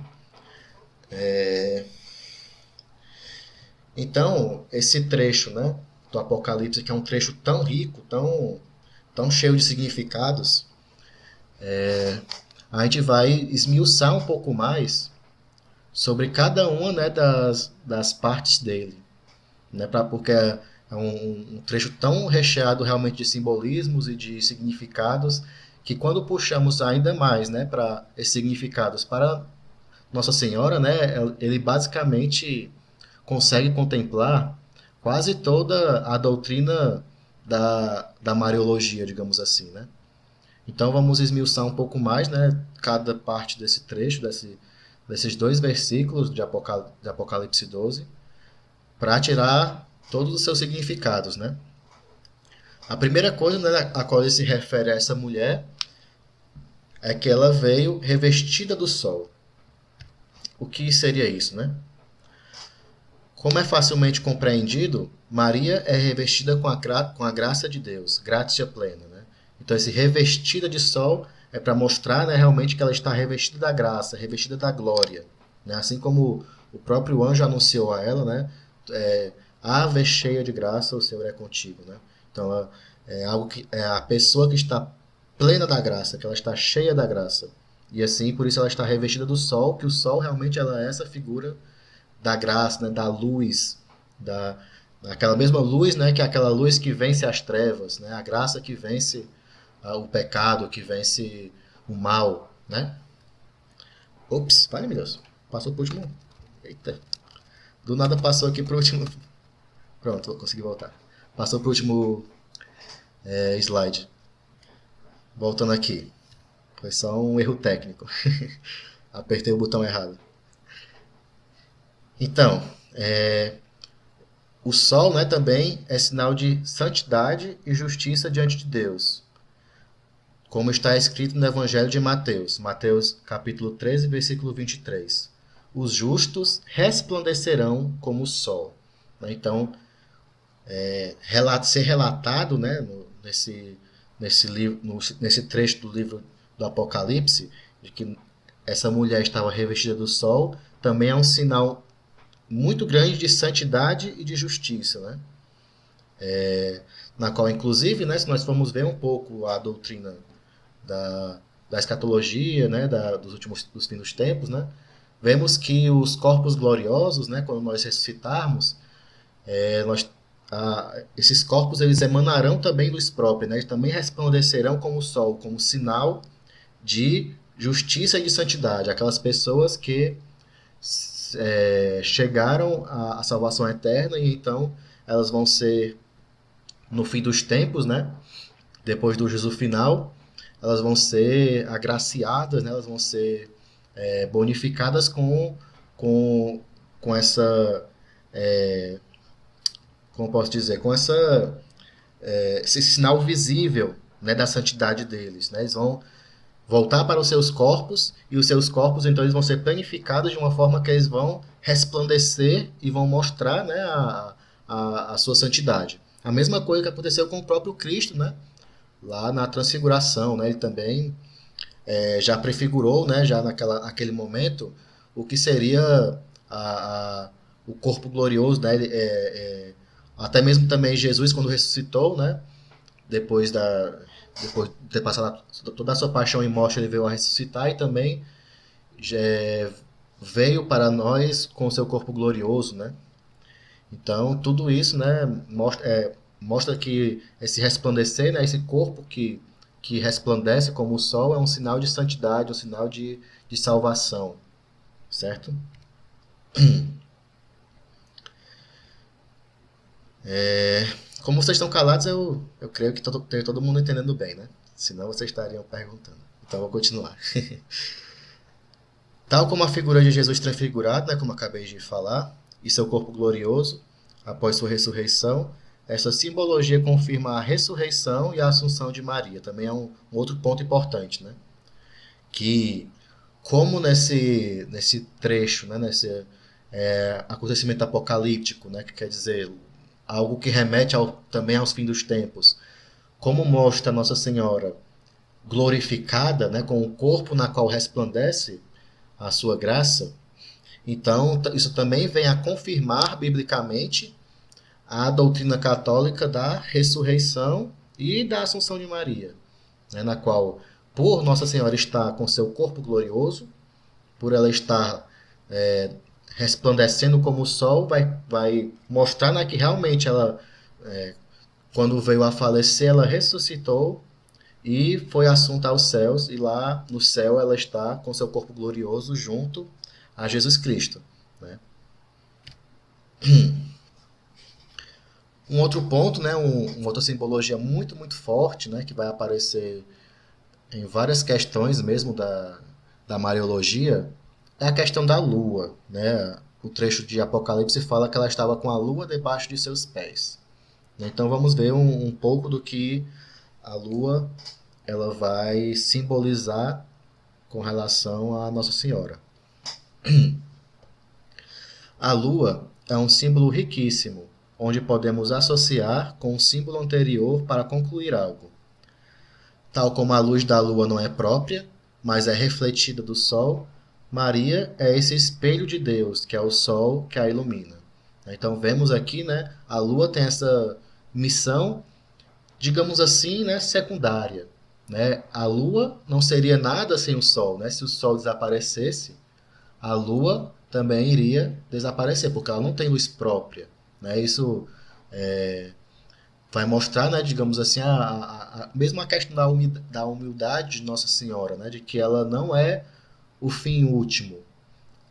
Então, esse trecho, né, do Apocalipse, que é um trecho tão rico, tão cheio de significados, a gente vai esmiuçar um pouco mais sobre cada uma, né, das partes dele. Né, porque é um trecho tão recheado realmente de simbolismos e de significados que quando puxamos ainda mais, né, para esses significados para Nossa Senhora, né, ele basicamente consegue contemplar quase toda a doutrina da Mariologia, digamos assim, né? Então vamos esmiuçar um pouco mais, né, cada parte desse trecho, desses dois versículos de Apocalipse 12, para tirar todos os seus significados, né? A primeira coisa, né, a qual ele se refere a essa mulher é que ela veio revestida do sol. O que seria isso, né? Como é facilmente compreendido, Maria é revestida com a graça de Deus, gratia plena, né? Então esse revestida de sol é para mostrar, né, realmente que ela está revestida da graça, revestida da glória, né? Assim como o próprio anjo anunciou a ela, né? Ave cheia de graça, o Senhor é contigo, né? Então ela é algo que é a pessoa que está plena da graça, que ela está cheia da graça. E assim, por isso ela está revestida do sol, que o sol realmente ela é essa figura da graça, né, da luz, daquela mesma luz, né, que é aquela luz que vence as trevas, né, a graça que vence o pecado, que vence o mal, né? Ops, vale, meu Deus, passou pro último. Eita, do nada passou aqui pro último. Pronto, consegui voltar. Passou pro último slide. Voltando aqui, foi só um erro técnico. Apertei o botão errado. Então, o sol, né, também é sinal de santidade e justiça diante de Deus, como está escrito no Evangelho de Mateus, Mateus capítulo 13, versículo 23. Os justos resplandecerão como o sol. né? Então, ser relatado, né, nesse trecho do livro do Apocalipse, de que essa mulher estava revestida do sol, também é um sinal muito grande de santidade e de justiça, né? Na qual, inclusive, né, se nós formos ver um pouco a doutrina da escatologia, né, dos fins dos tempos, né, vemos que os corpos gloriosos, né, quando nós ressuscitarmos, nós, esses corpos eles emanarão também luz própria, né, eles também resplandecerão como o sol, como sinal de justiça e de santidade. Aquelas pessoas que chegaram à salvação eterna e então elas vão ser, no fim dos tempos, né, depois do juízo final, elas vão ser agraciadas, né, elas vão ser bonificadas com, com essa, como posso dizer, com esse sinal visível, né, da santidade deles. Né? Eles vão voltar para os seus corpos e os seus corpos então eles vão ser planificados de uma forma que eles vão resplandecer e vão mostrar, né, a sua santidade. A mesma coisa que aconteceu com o próprio Cristo, né? Lá na transfiguração, né? Ele também já prefigurou, né? Já naquele momento, o que seria o corpo glorioso, né? Até mesmo também Jesus, quando ressuscitou, né? Depois de ter passado toda a sua paixão e morte, ele veio a ressuscitar e também já veio para nós com o seu corpo glorioso, né? Então, tudo isso, né, mostra que esse resplandecer, né, esse corpo que resplandece como o sol, é um sinal de santidade, um sinal de salvação, certo? Como vocês estão calados, eu creio que tem todo mundo entendendo bem, né? Senão vocês estariam perguntando. Então, eu vou continuar. Tal como a figura de Jesus transfigurado, né, como acabei de falar, e seu corpo glorioso, após sua ressurreição, essa simbologia confirma a ressurreição e a assunção de Maria. Também é um outro ponto importante, né? Que, como nesse trecho, né, nesse acontecimento apocalíptico, né, que quer dizer algo que remete também aos fins dos tempos, como mostra Nossa Senhora glorificada, né, com o corpo na qual resplandece a sua graça, então isso também vem a confirmar biblicamente a doutrina católica da ressurreição e da Assunção de Maria, né, na qual, por Nossa Senhora estar com seu corpo glorioso, por ela estar resplandecendo como o sol, vai mostrar, né, que realmente ela, quando veio a falecer, ela ressuscitou e foi assunta aos céus, e lá no céu ela está com seu corpo glorioso junto a Jesus Cristo. Né? Um outro ponto, né, uma outra simbologia muito, muito forte, né, que vai aparecer em várias questões mesmo da Mariologia, é a questão da lua. Né? O trecho de Apocalipse fala que ela estava com a lua debaixo de seus pés. Então vamos ver um pouco do que a lua ela vai simbolizar com relação a Nossa Senhora. A lua é um símbolo riquíssimo, onde podemos associar com o símbolo anterior para concluir algo. Tal como a luz da lua não é própria, mas é refletida do sol, Maria é esse espelho de Deus, que é o sol que a ilumina. Então vemos aqui, né, a lua tem essa missão, digamos assim, né, secundária. Né? A lua não seria nada sem o sol. Né? Se o sol desaparecesse, a lua também iria desaparecer, porque ela não tem luz própria. Né? Isso vai mostrar, né, digamos assim, mesmo a questão da humildade de Nossa Senhora, né, de que ela não é o fim último.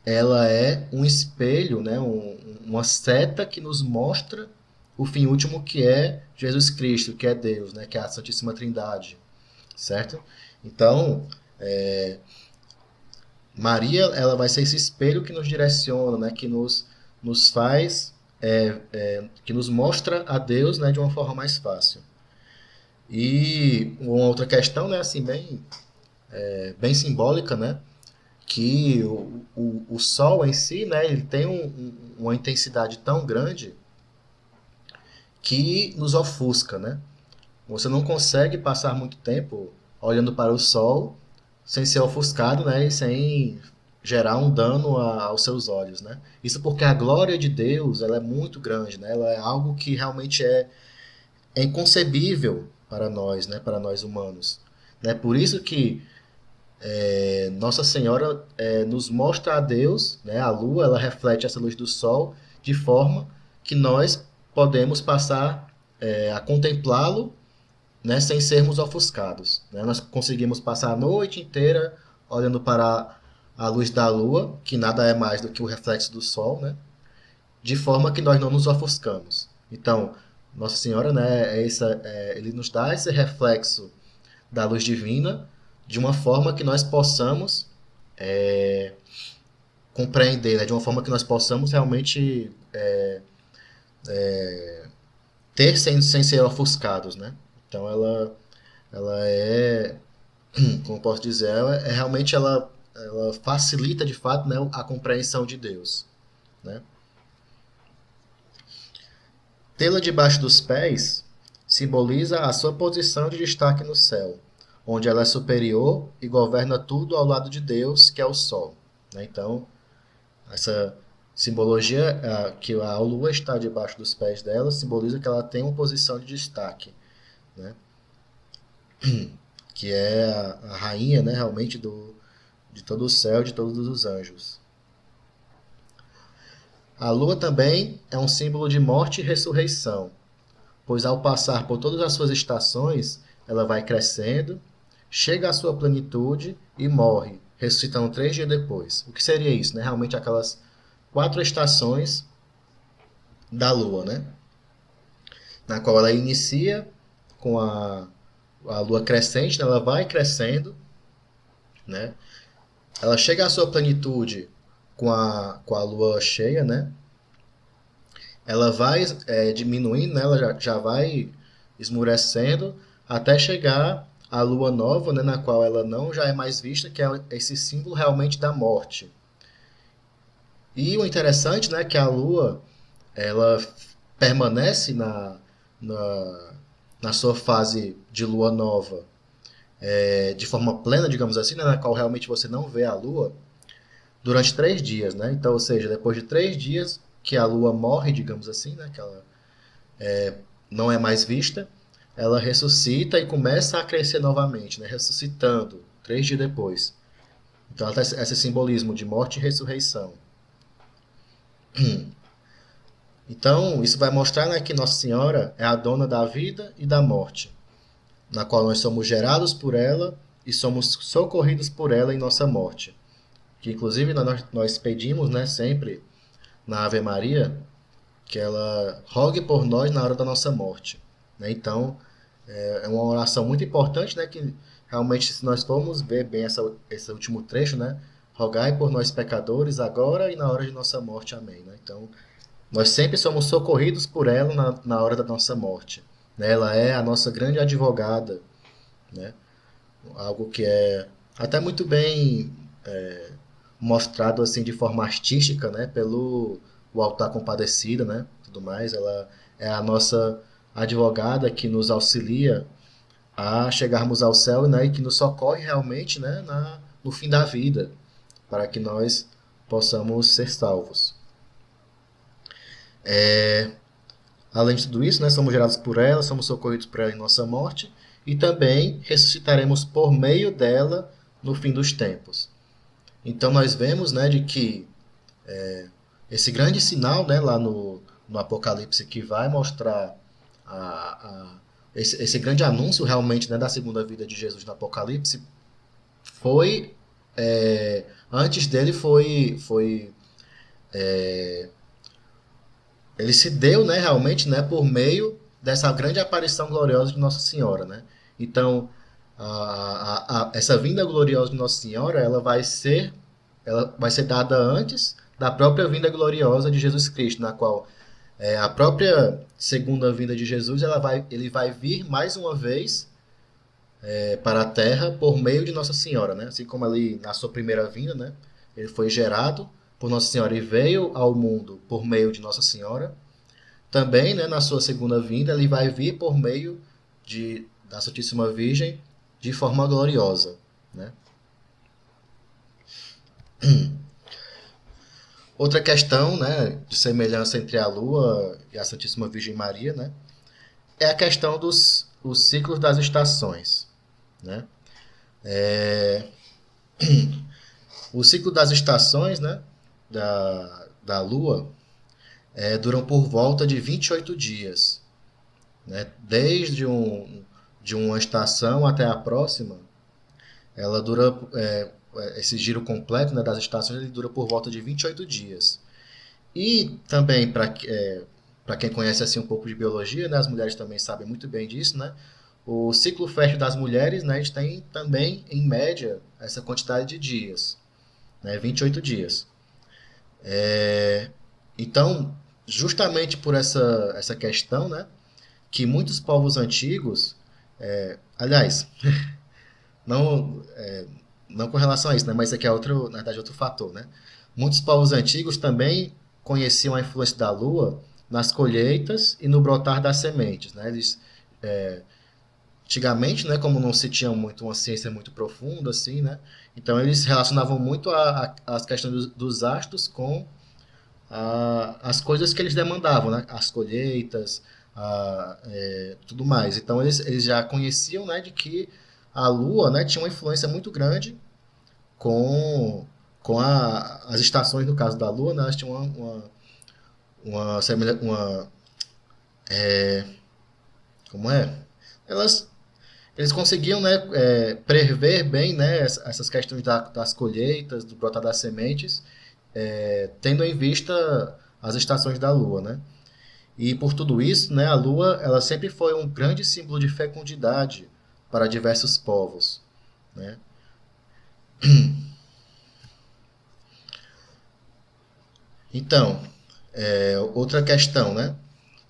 Ela é um espelho, né, uma seta que nos mostra o fim último, que é Jesus Cristo, que é Deus, né, que é a Santíssima Trindade. Certo? Então, Maria ela vai ser esse espelho que nos direciona, né, que nos faz, que nos mostra a Deus, né, de uma forma mais fácil. E uma outra questão, né, assim, bem simbólica, né, que o Sol em si, né, ele tem uma intensidade tão grande que nos ofusca, né? Você não consegue passar muito tempo olhando para o sol sem ser ofuscado, né? E sem gerar um dano aos seus olhos, né? Isso porque a glória de Deus, ela é muito grande, né? Ela é algo que realmente é inconcebível para nós, né? Para nós humanos. Né? Por isso que Nossa Senhora nos mostra a Deus, né? A lua, ela reflete essa luz do sol de forma que nós podemos passar a contemplá-lo, né, sem sermos ofuscados. Né? Nós conseguimos passar a noite inteira olhando para a luz da lua, que nada é mais do que o reflexo do sol, né? De forma que nós não nos ofuscamos. Então, Nossa Senhora, né, ele nos dá esse reflexo da luz divina de uma forma que nós possamos compreender, né, de uma forma que nós possamos realmente ter sem ser ofuscados, né? Então ela como posso dizer, realmente ela facilita de fato, né, a compreensão de Deus, né? Tê-la debaixo dos pés simboliza a sua posição de destaque no céu, onde ela é superior e governa tudo ao lado de Deus, que é o Sol, né? Então, essa simbologia que a lua está debaixo dos pés dela simboliza que ela tem uma posição de destaque, né? Que é a rainha, né, realmente de todo o céu, de todos os anjos. A lua também é um símbolo de morte e ressurreição, pois ao passar por todas as suas estações, ela vai crescendo, chega à sua plenitude e morre, ressuscitando 3 dias depois. O que seria isso? Né? Realmente aquelas 4 estações da lua, né? Na qual ela inicia com a lua crescente, né? Ela vai crescendo, né? Ela chega à sua plenitude com a lua cheia, né? Ela vai diminuindo, né? Ela já vai esmurecendo até chegar à lua nova, né? Na qual ela não já é mais vista, que é esse símbolo realmente da morte. E o interessante, né, que a lua ela permanece na, na sua fase de lua nova de forma plena, digamos assim, né, na qual realmente você não vê a lua durante 3 dias, né? Então, ou seja, depois de 3 dias que a lua morre, digamos assim, né, que ela não é mais vista, ela ressuscita e começa a crescer novamente, né, ressuscitando 3 dias depois. Então, ela tem esse simbolismo de morte e ressurreição. Então, isso vai mostrar, né, que Nossa Senhora é a dona da vida e da morte, na qual nós somos gerados por ela e somos socorridos por ela em nossa morte. Que inclusive nós pedimos, né, sempre na Ave Maria que ela rogue por nós na hora da nossa morte, né? Então, é uma oração muito importante, né, que realmente se nós formos ver bem esse último trecho, né, rogai por nós pecadores agora e na hora de nossa morte. Amém, né? Então, nós sempre somos socorridos por ela na hora da nossa morte, né? Ela é a nossa grande advogada, né? Algo que é até muito bem mostrado assim de forma artística, né, pelo o Altar Compadecida, né, tudo mais. Ela é a nossa advogada que nos auxilia a chegarmos ao céu, né, e que nos socorre realmente, né, no fim da vida, para que nós possamos ser salvos. Além de tudo isso, né, somos gerados por ela, somos socorridos por ela em nossa morte e também ressuscitaremos por meio dela no fim dos tempos. Então nós vemos, né, de que esse grande sinal, né, lá no Apocalipse que vai mostrar esse grande anúncio realmente, né, da segunda vida de Jesus no Apocalipse foi antes dele ele se deu, né, realmente, né, por meio dessa grande aparição gloriosa de Nossa Senhora, né? Então essa vinda gloriosa de Nossa Senhora ela vai ser dada antes da própria vinda gloriosa de Jesus Cristo, na qual a própria segunda vinda de Jesus ele vai vir mais uma vez para a Terra por meio de Nossa Senhora, né? Assim como ali na sua primeira vinda, né? Ele foi gerado por Nossa Senhora e veio ao mundo por meio de Nossa Senhora. Também, né, na sua segunda vinda, ele vai vir por meio da Santíssima Virgem de forma gloriosa, né? Outra questão, né, de semelhança entre a Lua e a Santíssima Virgem Maria, né, é a questão dos os ciclos das estações, né? O ciclo das estações, né, da Lua, duram por volta de 28 dias, né? De uma estação até a próxima, ela dura, esse giro completo, né, das estações, ele dura por volta de 28 dias. E também, para quem conhece assim um pouco de biologia, né, as mulheres também sabem muito bem disso, né? O ciclo fértil das mulheres, né, a gente tem também, em média, essa quantidade de dias, né, 28 dias. Então, justamente por essa questão, né, que muitos povos antigos, aliás, não, não com relação a isso, né, mas isso aqui é outro, na verdade, outro fator, né? Muitos povos antigos também conheciam a influência da lua nas colheitas e no brotar das sementes, né? Eles antigamente, né, como não se tinha muito uma ciência muito profunda assim, né? Então eles relacionavam muito as questões dos astros com as coisas que eles demandavam, né? As colheitas, tudo mais. Então eles já conheciam, né, de que a Lua, né, tinha uma influência muito grande com, as estações, no caso da Lua, né, elas tinham uma como é? Elas, eles conseguiam, né, prever bem, né, essas questões das colheitas, do brotar das sementes, tendo em vista as estações da Lua, né? E por tudo isso, né, a Lua, ela sempre foi um grande símbolo de fecundidade para diversos povos, né? Então, outra questão, né,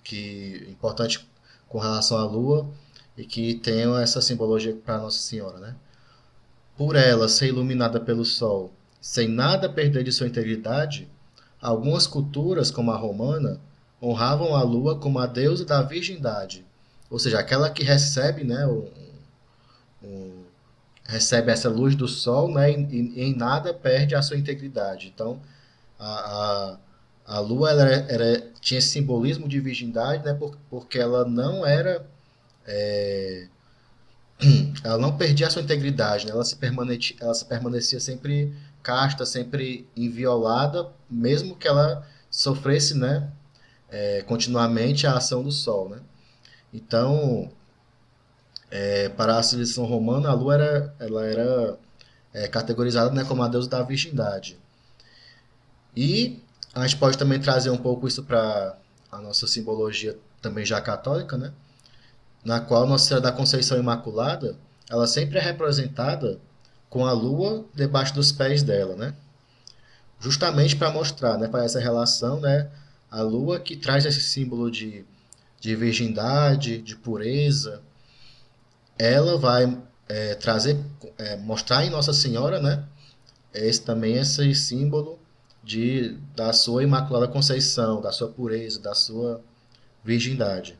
que é importante com relação à Lua e que tem essa simbologia para Nossa Senhora, né? Por ela ser iluminada pelo Sol, sem nada perder de sua integridade, algumas culturas, como a romana, honravam a Lua como a deusa da virgindade, ou seja, aquela que recebe, né, recebe essa luz do Sol, né, e em nada perde a sua integridade. Então, a, a Lua tinha esse simbolismo de virgindade, né, porque ela não perdia a sua integridade, né? Ela se permanecia sempre casta, sempre inviolada, mesmo que ela sofresse, né, continuamente a ação do Sol, né? Então, para a civilização romana, a Lua ela era categorizada, né, como a deusa da virgindade. E a gente pode também trazer um pouco isso para a nossa simbologia também já católica, né? Na qual Nossa Senhora da Conceição Imaculada, ela sempre é representada com a lua debaixo dos pés dela, né? Justamente para mostrar, né, para essa relação, né, a lua que traz esse símbolo de virgindade, de pureza, ela vai trazer, mostrar em Nossa Senhora, né, esse símbolo da sua Imaculada Conceição, da sua pureza, da sua virgindade.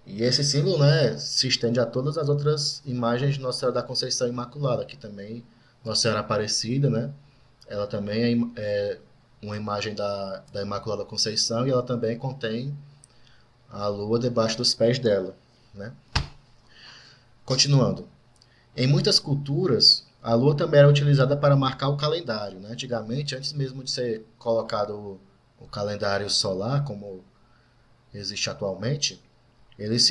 E esse símbolo, né, se estende a todas as outras imagens de Nossa Senhora da Conceição Imaculada, que também Nossa Senhora Aparecida, né? Ela também é uma imagem da Imaculada Conceição e ela também contém a lua debaixo dos pés dela, né? Continuando. Em muitas culturas, a lua também era utilizada para marcar o calendário, né? Antigamente, antes mesmo de ser colocado o calendário solar, como existe atualmente, eles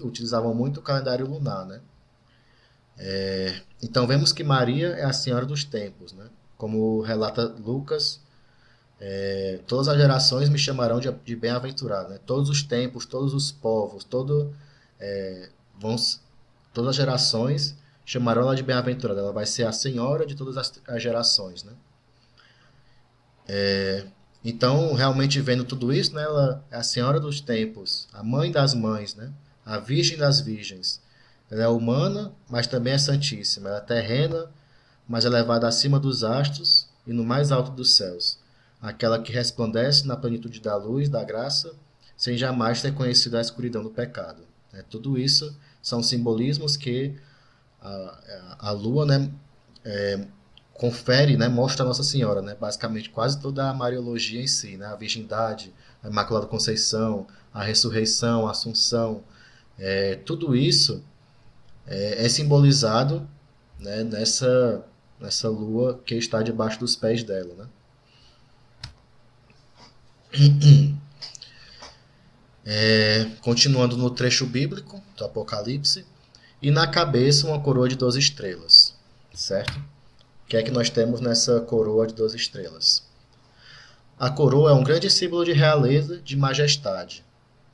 utilizavam muito o calendário lunar, né? Então vemos que Maria é a Senhora dos tempos, né? Como relata Lucas, todas as gerações me chamarão de bem-aventurado, né? Todos os tempos, todos os povos, vão, todas as gerações chamarão ela de bem-aventurada. Ela vai ser a Senhora de todas as gerações, né? Então, realmente vendo tudo isso, né, ela é a Senhora dos tempos, a Mãe das mães, né? A Virgem das virgens. Ela é humana, mas também é santíssima. Ela é terrena, mas elevada acima dos astros e no mais alto dos céus. aquela que resplandece na plenitude da luz, da graça, sem jamais ter conhecido a escuridão do pecado. Né? Tudo isso são simbolismos que a lua, né, confere, né, mostra a Nossa Senhora, né, basicamente quase toda a Mariologia em si, né, a virgindade, a Imaculada Conceição, a ressurreição, a Assunção, tudo isso é simbolizado, né, nessa lua que está debaixo dos pés dela, né? Continuando no trecho bíblico do Apocalipse, e na cabeça uma coroa de 12 estrelas, certo? O que é que nós temos nessa coroa de 12 estrelas? A coroa é um grande símbolo de realeza, de majestade,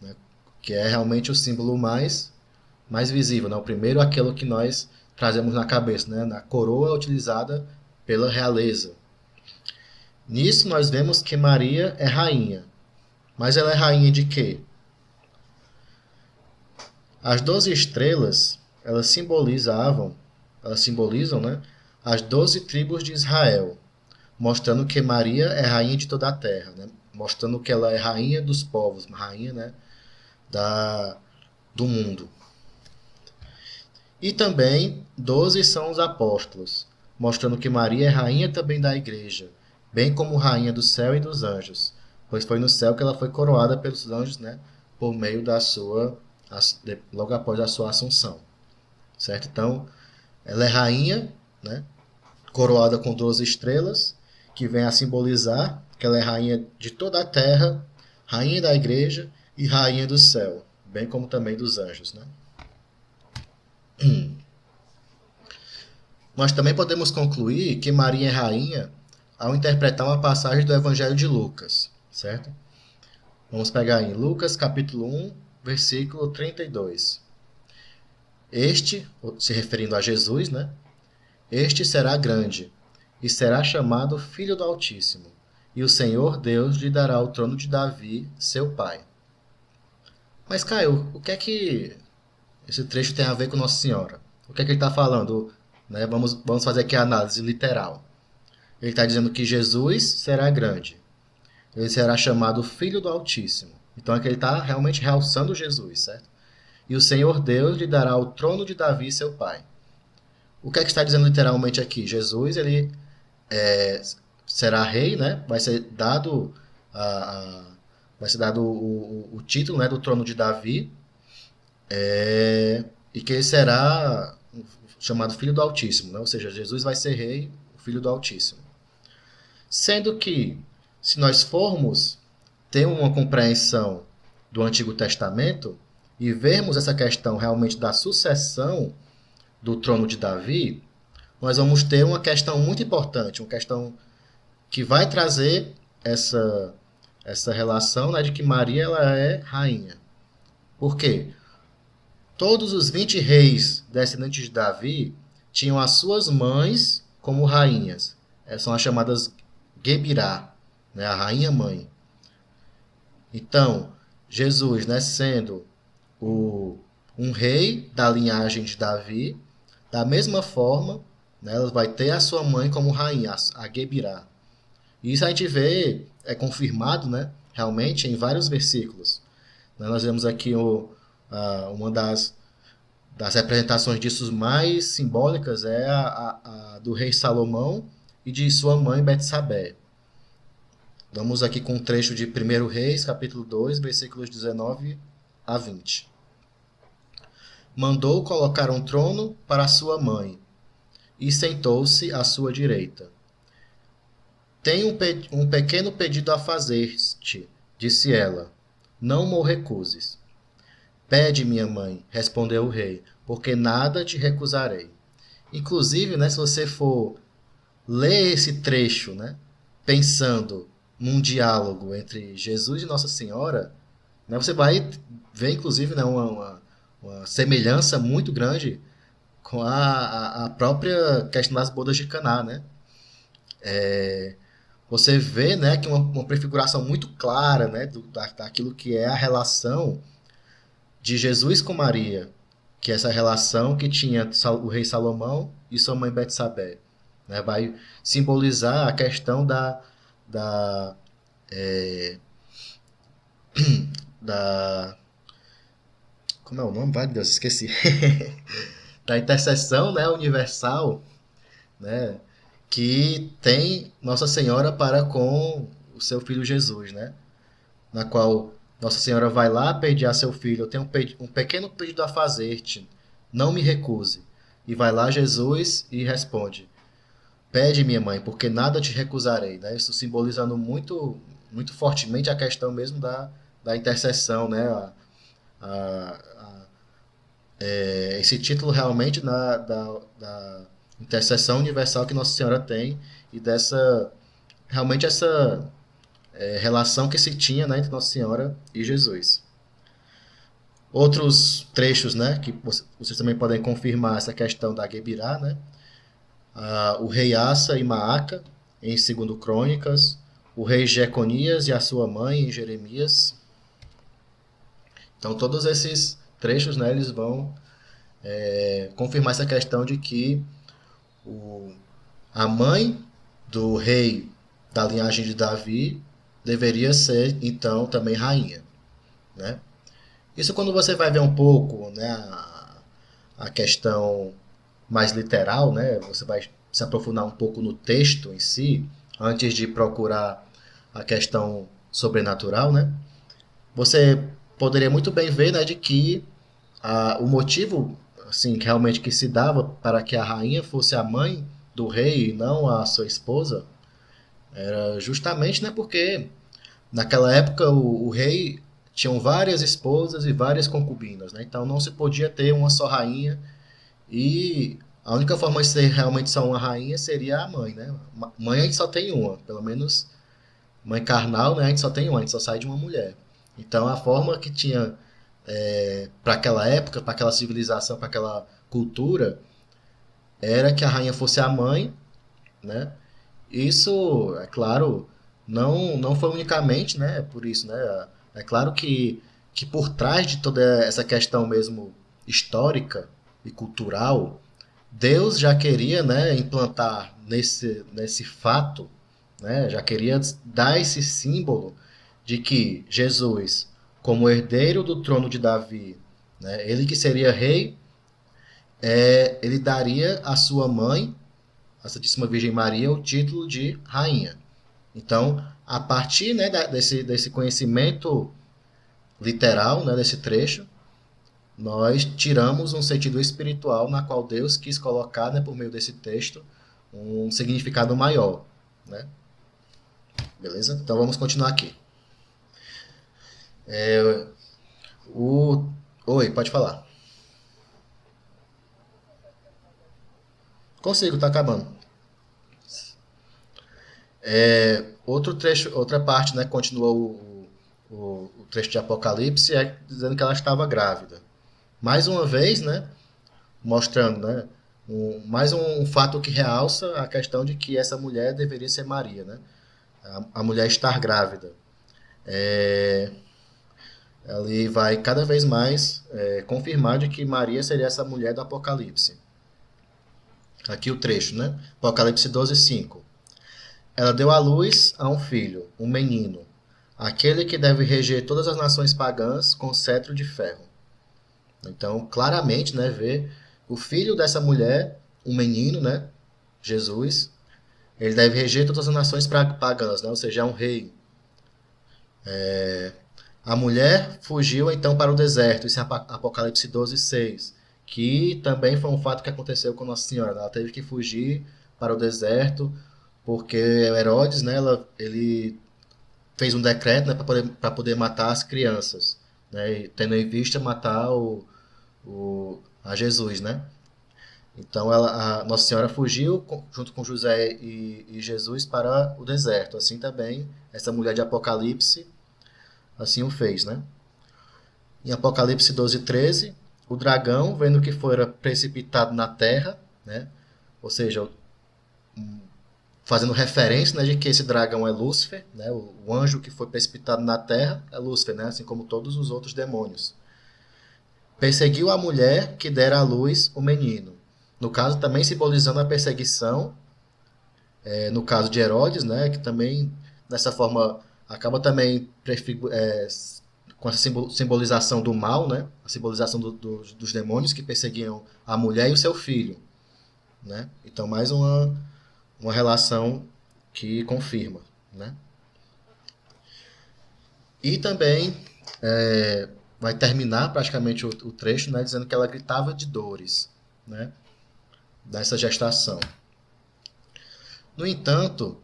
né? Que é realmente o símbolo mais visível, né? O primeiro é aquilo que nós trazemos na cabeça, né? A coroa é utilizada pela realeza. Nisso nós vemos que Maria é rainha. Mas ela é rainha de quê? As 12 estrelas, elas simbolizam, né, as 12 tribos de Israel, mostrando que Maria é rainha de toda a terra, né? Mostrando que ela é rainha dos povos, rainha, né, do mundo. E também 12 são os apóstolos, mostrando que Maria é rainha também da igreja, bem como rainha do céu e dos anjos, pois foi no céu que ela foi coroada pelos anjos, né, por meio da sua, logo após a sua assunção, certo? Então, ela é rainha, né, coroada com 12 estrelas, que vem a simbolizar que ela é rainha de toda a terra, rainha da igreja e rainha do céu, bem como também dos anjos, né? Nós também podemos concluir que Maria é rainha ao interpretar uma passagem do Evangelho de Lucas, certo? Vamos pegar em Lucas capítulo 1, versículo 32. Este, se referindo a Jesus, né? Este será grande e será chamado Filho do Altíssimo, e o Senhor Deus lhe dará o trono de Davi, seu pai. Mas, Caio, o que é que esse trecho tem a ver com Nossa Senhora? O que é que ele está falando? Né? Vamos fazer aqui a análise literal. Ele está dizendo que Jesus será grande. Ele será chamado Filho do Altíssimo. Então é que ele está realmente realçando Jesus, certo? E o Senhor Deus lhe dará o trono de Davi, seu pai. O que é que está dizendo literalmente aqui? Jesus, ele será rei, né? Vai ser dado o título, né, do trono de Davi, e que ele será chamado Filho do Altíssimo, né? Ou seja, Jesus vai ser rei, o Filho do Altíssimo. Sendo que, se nós formos ter uma compreensão do Antigo Testamento e vermos essa questão realmente da sucessão do trono de Davi, nós vamos ter uma questão muito importante, uma questão que vai trazer essa relação, né, de que Maria ela é rainha. Por quê? Todos os 20 reis descendentes de Davi tinham as suas mães como rainhas. São as chamadas Gebirá, né, a rainha-mãe. Então, Jesus, né, sendo um rei da linhagem de Davi, da mesma forma, né, ela vai ter a sua mãe como rainha, a Gebirá. E isso a gente vê, é confirmado, né, realmente em vários versículos. Nós vemos aqui uma das representações disso mais simbólicas é a do rei Salomão e de sua mãe Betsabé. Vamos aqui com um trecho de 1 Reis, capítulo 2, versículos 19 a 20. Mandou colocar um trono para sua mãe, e sentou-se à sua direita. Tenho um pequeno pedido a fazer-te, disse ela. Não mo recuses. Pede, minha mãe, respondeu o rei, porque nada te recusarei. Inclusive, né, se você for ler esse trecho, né, pensando num diálogo entre Jesus e Nossa Senhora, né, você vai ver, inclusive, né, uma semelhança muito grande com a própria questão das bodas de Caná, né? Você vê, né, que uma prefiguração muito clara, né, daquilo que é a relação de Jesus com Maria, que é essa relação que tinha o rei Salomão e sua mãe Betsabé, né, vai simbolizar a questão da, da como é o nome? Vai, Deus, esqueci. Da intercessão, né, universal, né, que tem Nossa Senhora para com o seu filho Jesus, né? Na qual Nossa Senhora vai lá pedir a seu filho: eu tenho um pequeno pedido a fazer-te, não me recuse. E vai lá Jesus e responde: pede, minha mãe, porque nada te recusarei, né? Isso simbolizando muito fortemente a questão mesmo da intercessão, né? A, esse título realmente da intercessão universal que Nossa Senhora tem e dessa realmente essa relação que se tinha, né, entre Nossa Senhora e Jesus. Outros trechos, né, que vocês também podem confirmar essa questão da Gebirá, né? O rei Asa e Maaca, em 2 Crônicas, o rei Jeconias e a sua mãe, em Jeremias. Então, todos esses trechos, né, eles vão confirmar essa questão de que o, a mãe do rei da linhagem de Davi deveria ser, então, também rainha, né? Isso quando você vai ver um pouco, né, a questão mais literal, né, você vai se aprofundar um pouco no texto em si, antes de procurar a questão sobrenatural, né, você poderia muito bem ver, né, de que o motivo, assim, realmente que se dava para que a rainha fosse a mãe do rei e não a sua esposa, era justamente, né, porque naquela época o rei tinham várias esposas e várias concubinas, né? Então não se podia ter uma só rainha e a única forma de ser realmente só uma rainha seria a mãe, né? Mãe a gente só tem uma, pelo menos mãe carnal, né? A gente só tem uma, a gente só sai de uma mulher. Então a forma que tinha para aquela época, para aquela civilização, para aquela cultura, era que a rainha fosse a mãe, né? Isso, é claro, não foi unicamente, né, por isso, né? É claro que por trás de toda essa questão mesmo histórica e cultural, Deus já queria, né, implantar nesse fato, né, já queria dar esse símbolo de que Jesus, como herdeiro do trono de Davi, né, ele que seria rei, ele daria à sua mãe, a Santíssima Virgem Maria, o título de rainha. Então, a partir, né, desse conhecimento literal, né, desse trecho, nós tiramos um sentido espiritual na qual Deus quis colocar, né, por meio desse texto, um significado maior, né? Beleza? Então vamos continuar aqui. O... Oi, pode falar. Consigo, tá acabando. Outro trecho, outra parte, né, continua o trecho de Apocalipse, dizendo que ela estava grávida. Mais uma vez, né, mostrando, né, mais um fato que realça a questão de que essa mulher deveria ser Maria, né? A mulher estar grávida. Ele vai cada vez mais confirmar de que Maria seria essa mulher do Apocalipse. Aqui o trecho, né? Apocalipse 12:5. Ela deu à luz a um filho, um menino, aquele que deve reger todas as nações pagãs com cetro de ferro. Então, claramente, né, vê o filho dessa mulher, um menino, né, Jesus, ele deve reger todas as nações pagãs, né, ou seja, é um rei. A mulher fugiu então para o deserto, isso é Apocalipse 12:6, que também foi um fato que aconteceu com Nossa Senhora, né? Ela teve que fugir para o deserto porque Herodes, né, ele fez um decreto, né, para poder matar as crianças, né, e tendo em vista matar a Jesus, né? Então a Nossa Senhora fugiu junto com José e Jesus para o deserto. Assim também essa mulher de Apocalipse assim o fez, né? Em Apocalipse 12:13, o dragão, vendo que fora precipitado na terra, né? Ou seja, fazendo referência, né, de que esse dragão é Lúcifer, né? O anjo que foi precipitado na terra é Lúcifer, né? Assim como todos os outros demônios. Perseguiu a mulher que dera à luz o menino. No caso, também simbolizando a perseguição, no caso de Herodes, né, que também dessa forma, acaba também com essa simbolização do mal, né? A simbolização dos demônios que perseguiam a mulher e o seu filho, né? Então, mais uma relação que confirma, né? E também vai terminar praticamente o trecho, né, dizendo que ela gritava de dores, né, dessa gestação. No entanto,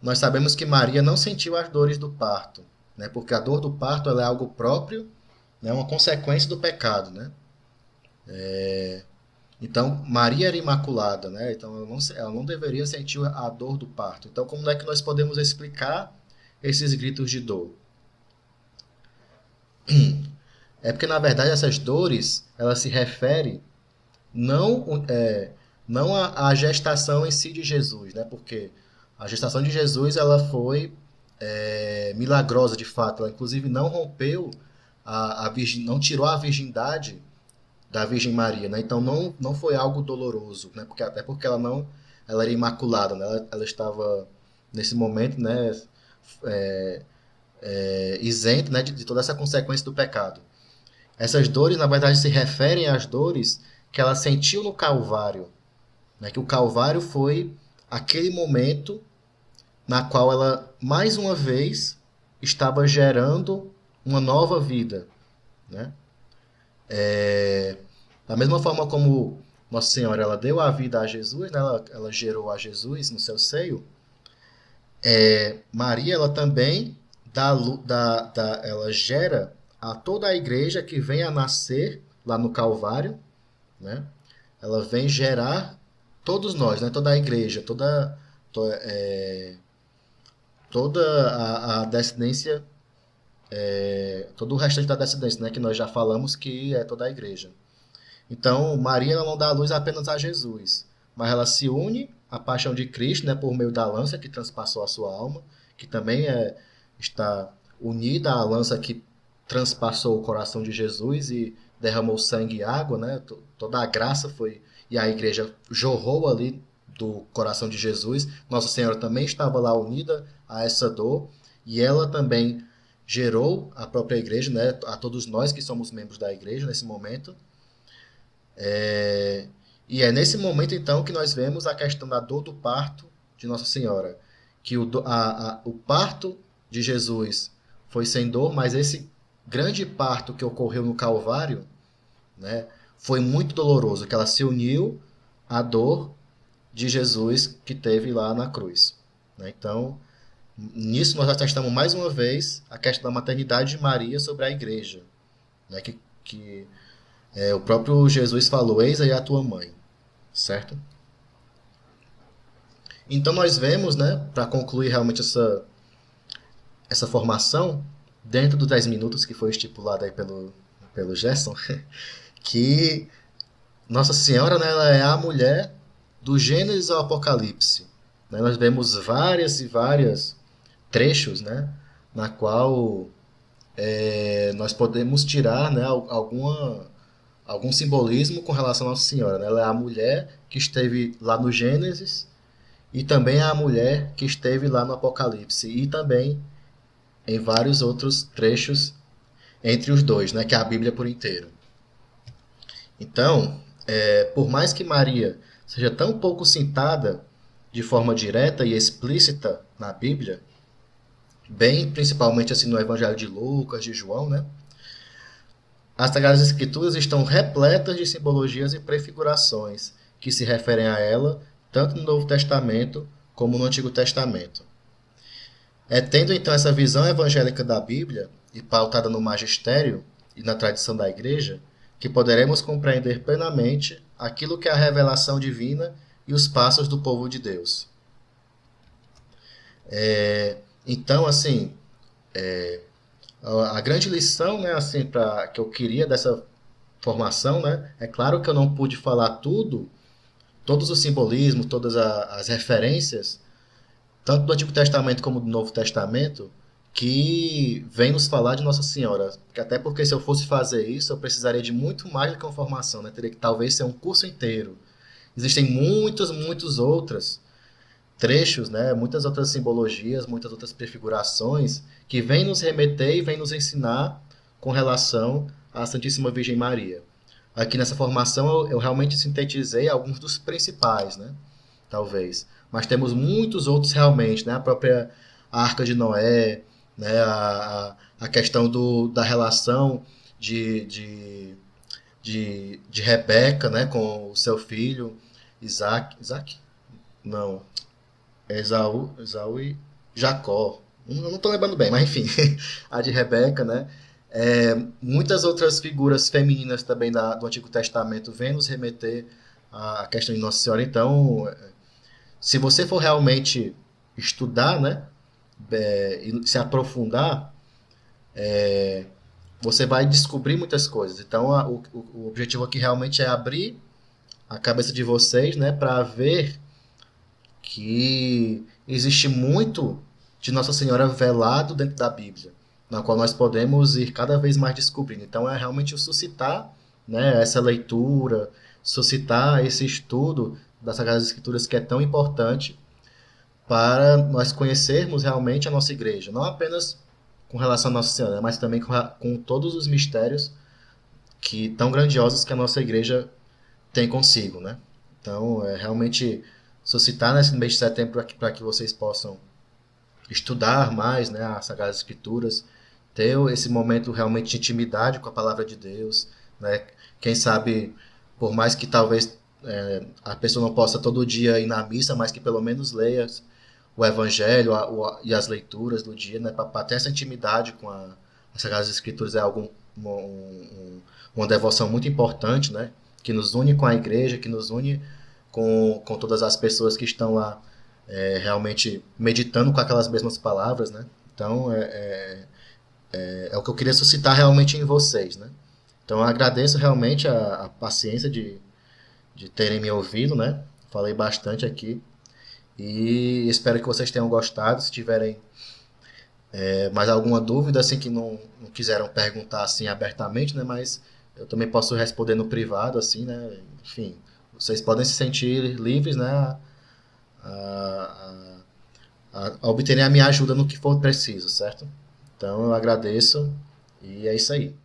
nós sabemos que Maria não sentiu as dores do parto, né, porque a dor do parto ela é algo próprio, né, uma consequência do pecado, né? Então, Maria era imaculada, né? Então, ela não deveria sentir a dor do parto. Então, como é que nós podemos explicar esses gritos de dor? É porque, na verdade, essas dores, elas se referem não à gestação em si de Jesus, né? Porque a gestação de Jesus, ela foi milagrosa, de fato. Ela, inclusive, não rompeu não tirou a virgindade da Virgem Maria, né? Então não foi algo doloroso, né? Até porque ela era imaculada, né? Ela estava nesse momento, né? Isenta, né? De toda essa consequência do pecado. Essas dores, na verdade, se referem às dores que ela sentiu no Calvário, né? Que o Calvário foi aquele momento na qual ela mais uma vez estava gerando uma nova vida, né? Da mesma forma como Nossa Senhora ela deu a vida a Jesus, né? Ela gerou a Jesus no seu seio. Maria ela também ela gera a toda a igreja que vem a nascer lá no Calvário, né? Ela vem gerar todos nós, né? Toda a igreja, toda a descendência, todo o restante da descendência, né? Que nós já falamos que é toda a igreja. Então, Maria ela não dá a luz apenas a Jesus, mas ela se une à paixão de Cristo, né, por meio da lança que transpassou a sua alma, que também está unida à lança que transpassou o coração de Jesus e derramou sangue e água, né? Toda a graça foi e a igreja jorrou ali do coração de Jesus. Nossa Senhora também estava lá unida a essa dor e ela também gerou a própria igreja, né? A todos nós que somos membros da igreja nesse momento. E é nesse momento, então, que nós vemos a questão da dor do parto de Nossa Senhora. Que o parto de Jesus foi sem dor, mas esse grande parto que ocorreu no Calvário, né, foi muito doloroso, que ela se uniu à dor de Jesus que teve lá na cruz, né? Então, nisso nós atestamos mais uma vez a questão da maternidade de Maria sobre a igreja, né, que o próprio Jesus falou, eis aí a tua mãe, certo? Então nós vemos, né, para concluir realmente essa formação, dentro dos 10 minutos que foi estipulado aí pelo Gerson, que Nossa Senhora, né, ela é a mulher do Gênesis ao Apocalipse. Né? Nós vemos várias e várias trechos, né, na qual nós podemos tirar, né, algum simbolismo com relação a Nossa Senhora. Né? Ela é a mulher que esteve lá no Gênesis e também é a mulher que esteve lá no Apocalipse e também em vários outros trechos entre os dois, né, que é a Bíblia por inteiro. Então, por mais que Maria seja tão pouco citada de forma direta e explícita na Bíblia, bem principalmente assim no Evangelho de Lucas, de João, né, as Sagradas Escrituras estão repletas de simbologias e prefigurações que se referem a ela, tanto no Novo Testamento como no Antigo Testamento. Tendo então essa visão evangélica da Bíblia e pautada no magistério e na tradição da Igreja, que poderemos compreender plenamente aquilo que é a revelação divina e os passos do povo de Deus. Então, assim, a grande lição, né, assim, que eu queria dessa formação, né, é claro que eu não pude falar todos os simbolismos, todas as referências, tanto do Antigo Testamento como do Novo Testamento, que vem nos falar de Nossa Senhora. Até porque se eu fosse fazer isso, eu precisaria de muito mais do que uma formação, né? Teria que talvez ser um curso inteiro. Existem muitas outras trechos, né, muitas outras simbologias, muitas outras prefigurações que vêm nos remeter e vêm nos ensinar com relação à Santíssima Virgem Maria. Aqui nessa formação eu realmente sintetizei alguns dos principais, né, talvez. Mas temos muitos outros realmente, né, a própria Arca de Noé, né, a questão da relação de, de, de Rebeca, né, com o seu filho Isaac? Não, é Esaú e Jacó. Não estou lembrando bem, mas enfim, a de Rebeca, né? Muitas outras figuras femininas também do Antigo Testamento vêm nos remeter à questão de Nossa Senhora. Então, se você for realmente estudar, né, e se aprofundar, você vai descobrir muitas coisas. Então, o objetivo aqui realmente é abrir a cabeça de vocês, né, para ver que existe muito de Nossa Senhora velado dentro da Bíblia, na qual nós podemos ir cada vez mais descobrindo. Então é realmente o suscitar, né, essa leitura, suscitar esse estudo das Sagradas Escrituras que é tão importante para nós conhecermos realmente a nossa igreja, não apenas com relação a Nossa Senhora, mas também com todos os mistérios que tão grandiosos que a nossa igreja tem consigo, né? Então, é realmente suscitar nesse mês de setembro para que vocês possam estudar mais, né, as Sagradas Escrituras, ter esse momento realmente de intimidade com a palavra de Deus, né? Quem sabe, por mais que talvez a pessoa não possa todo dia ir na missa, mas que pelo menos leia o Evangelho e as leituras do dia, né, para ter essa intimidade com as Sagradas Escrituras é uma devoção muito importante, né, que nos une com a igreja, que nos une com todas as pessoas que estão lá realmente meditando com aquelas mesmas palavras, né? Então é o que eu queria suscitar realmente em vocês, né? Então eu agradeço realmente a paciência de terem me ouvido, né? Falei bastante aqui e espero que vocês tenham gostado. Se tiverem mais alguma dúvida, assim que não quiseram perguntar assim abertamente, né? Mas eu também posso responder no privado, assim, né? Enfim, vocês podem se sentir livres, né? A, a obterem a minha ajuda no que for preciso, certo? Então eu agradeço e é isso aí.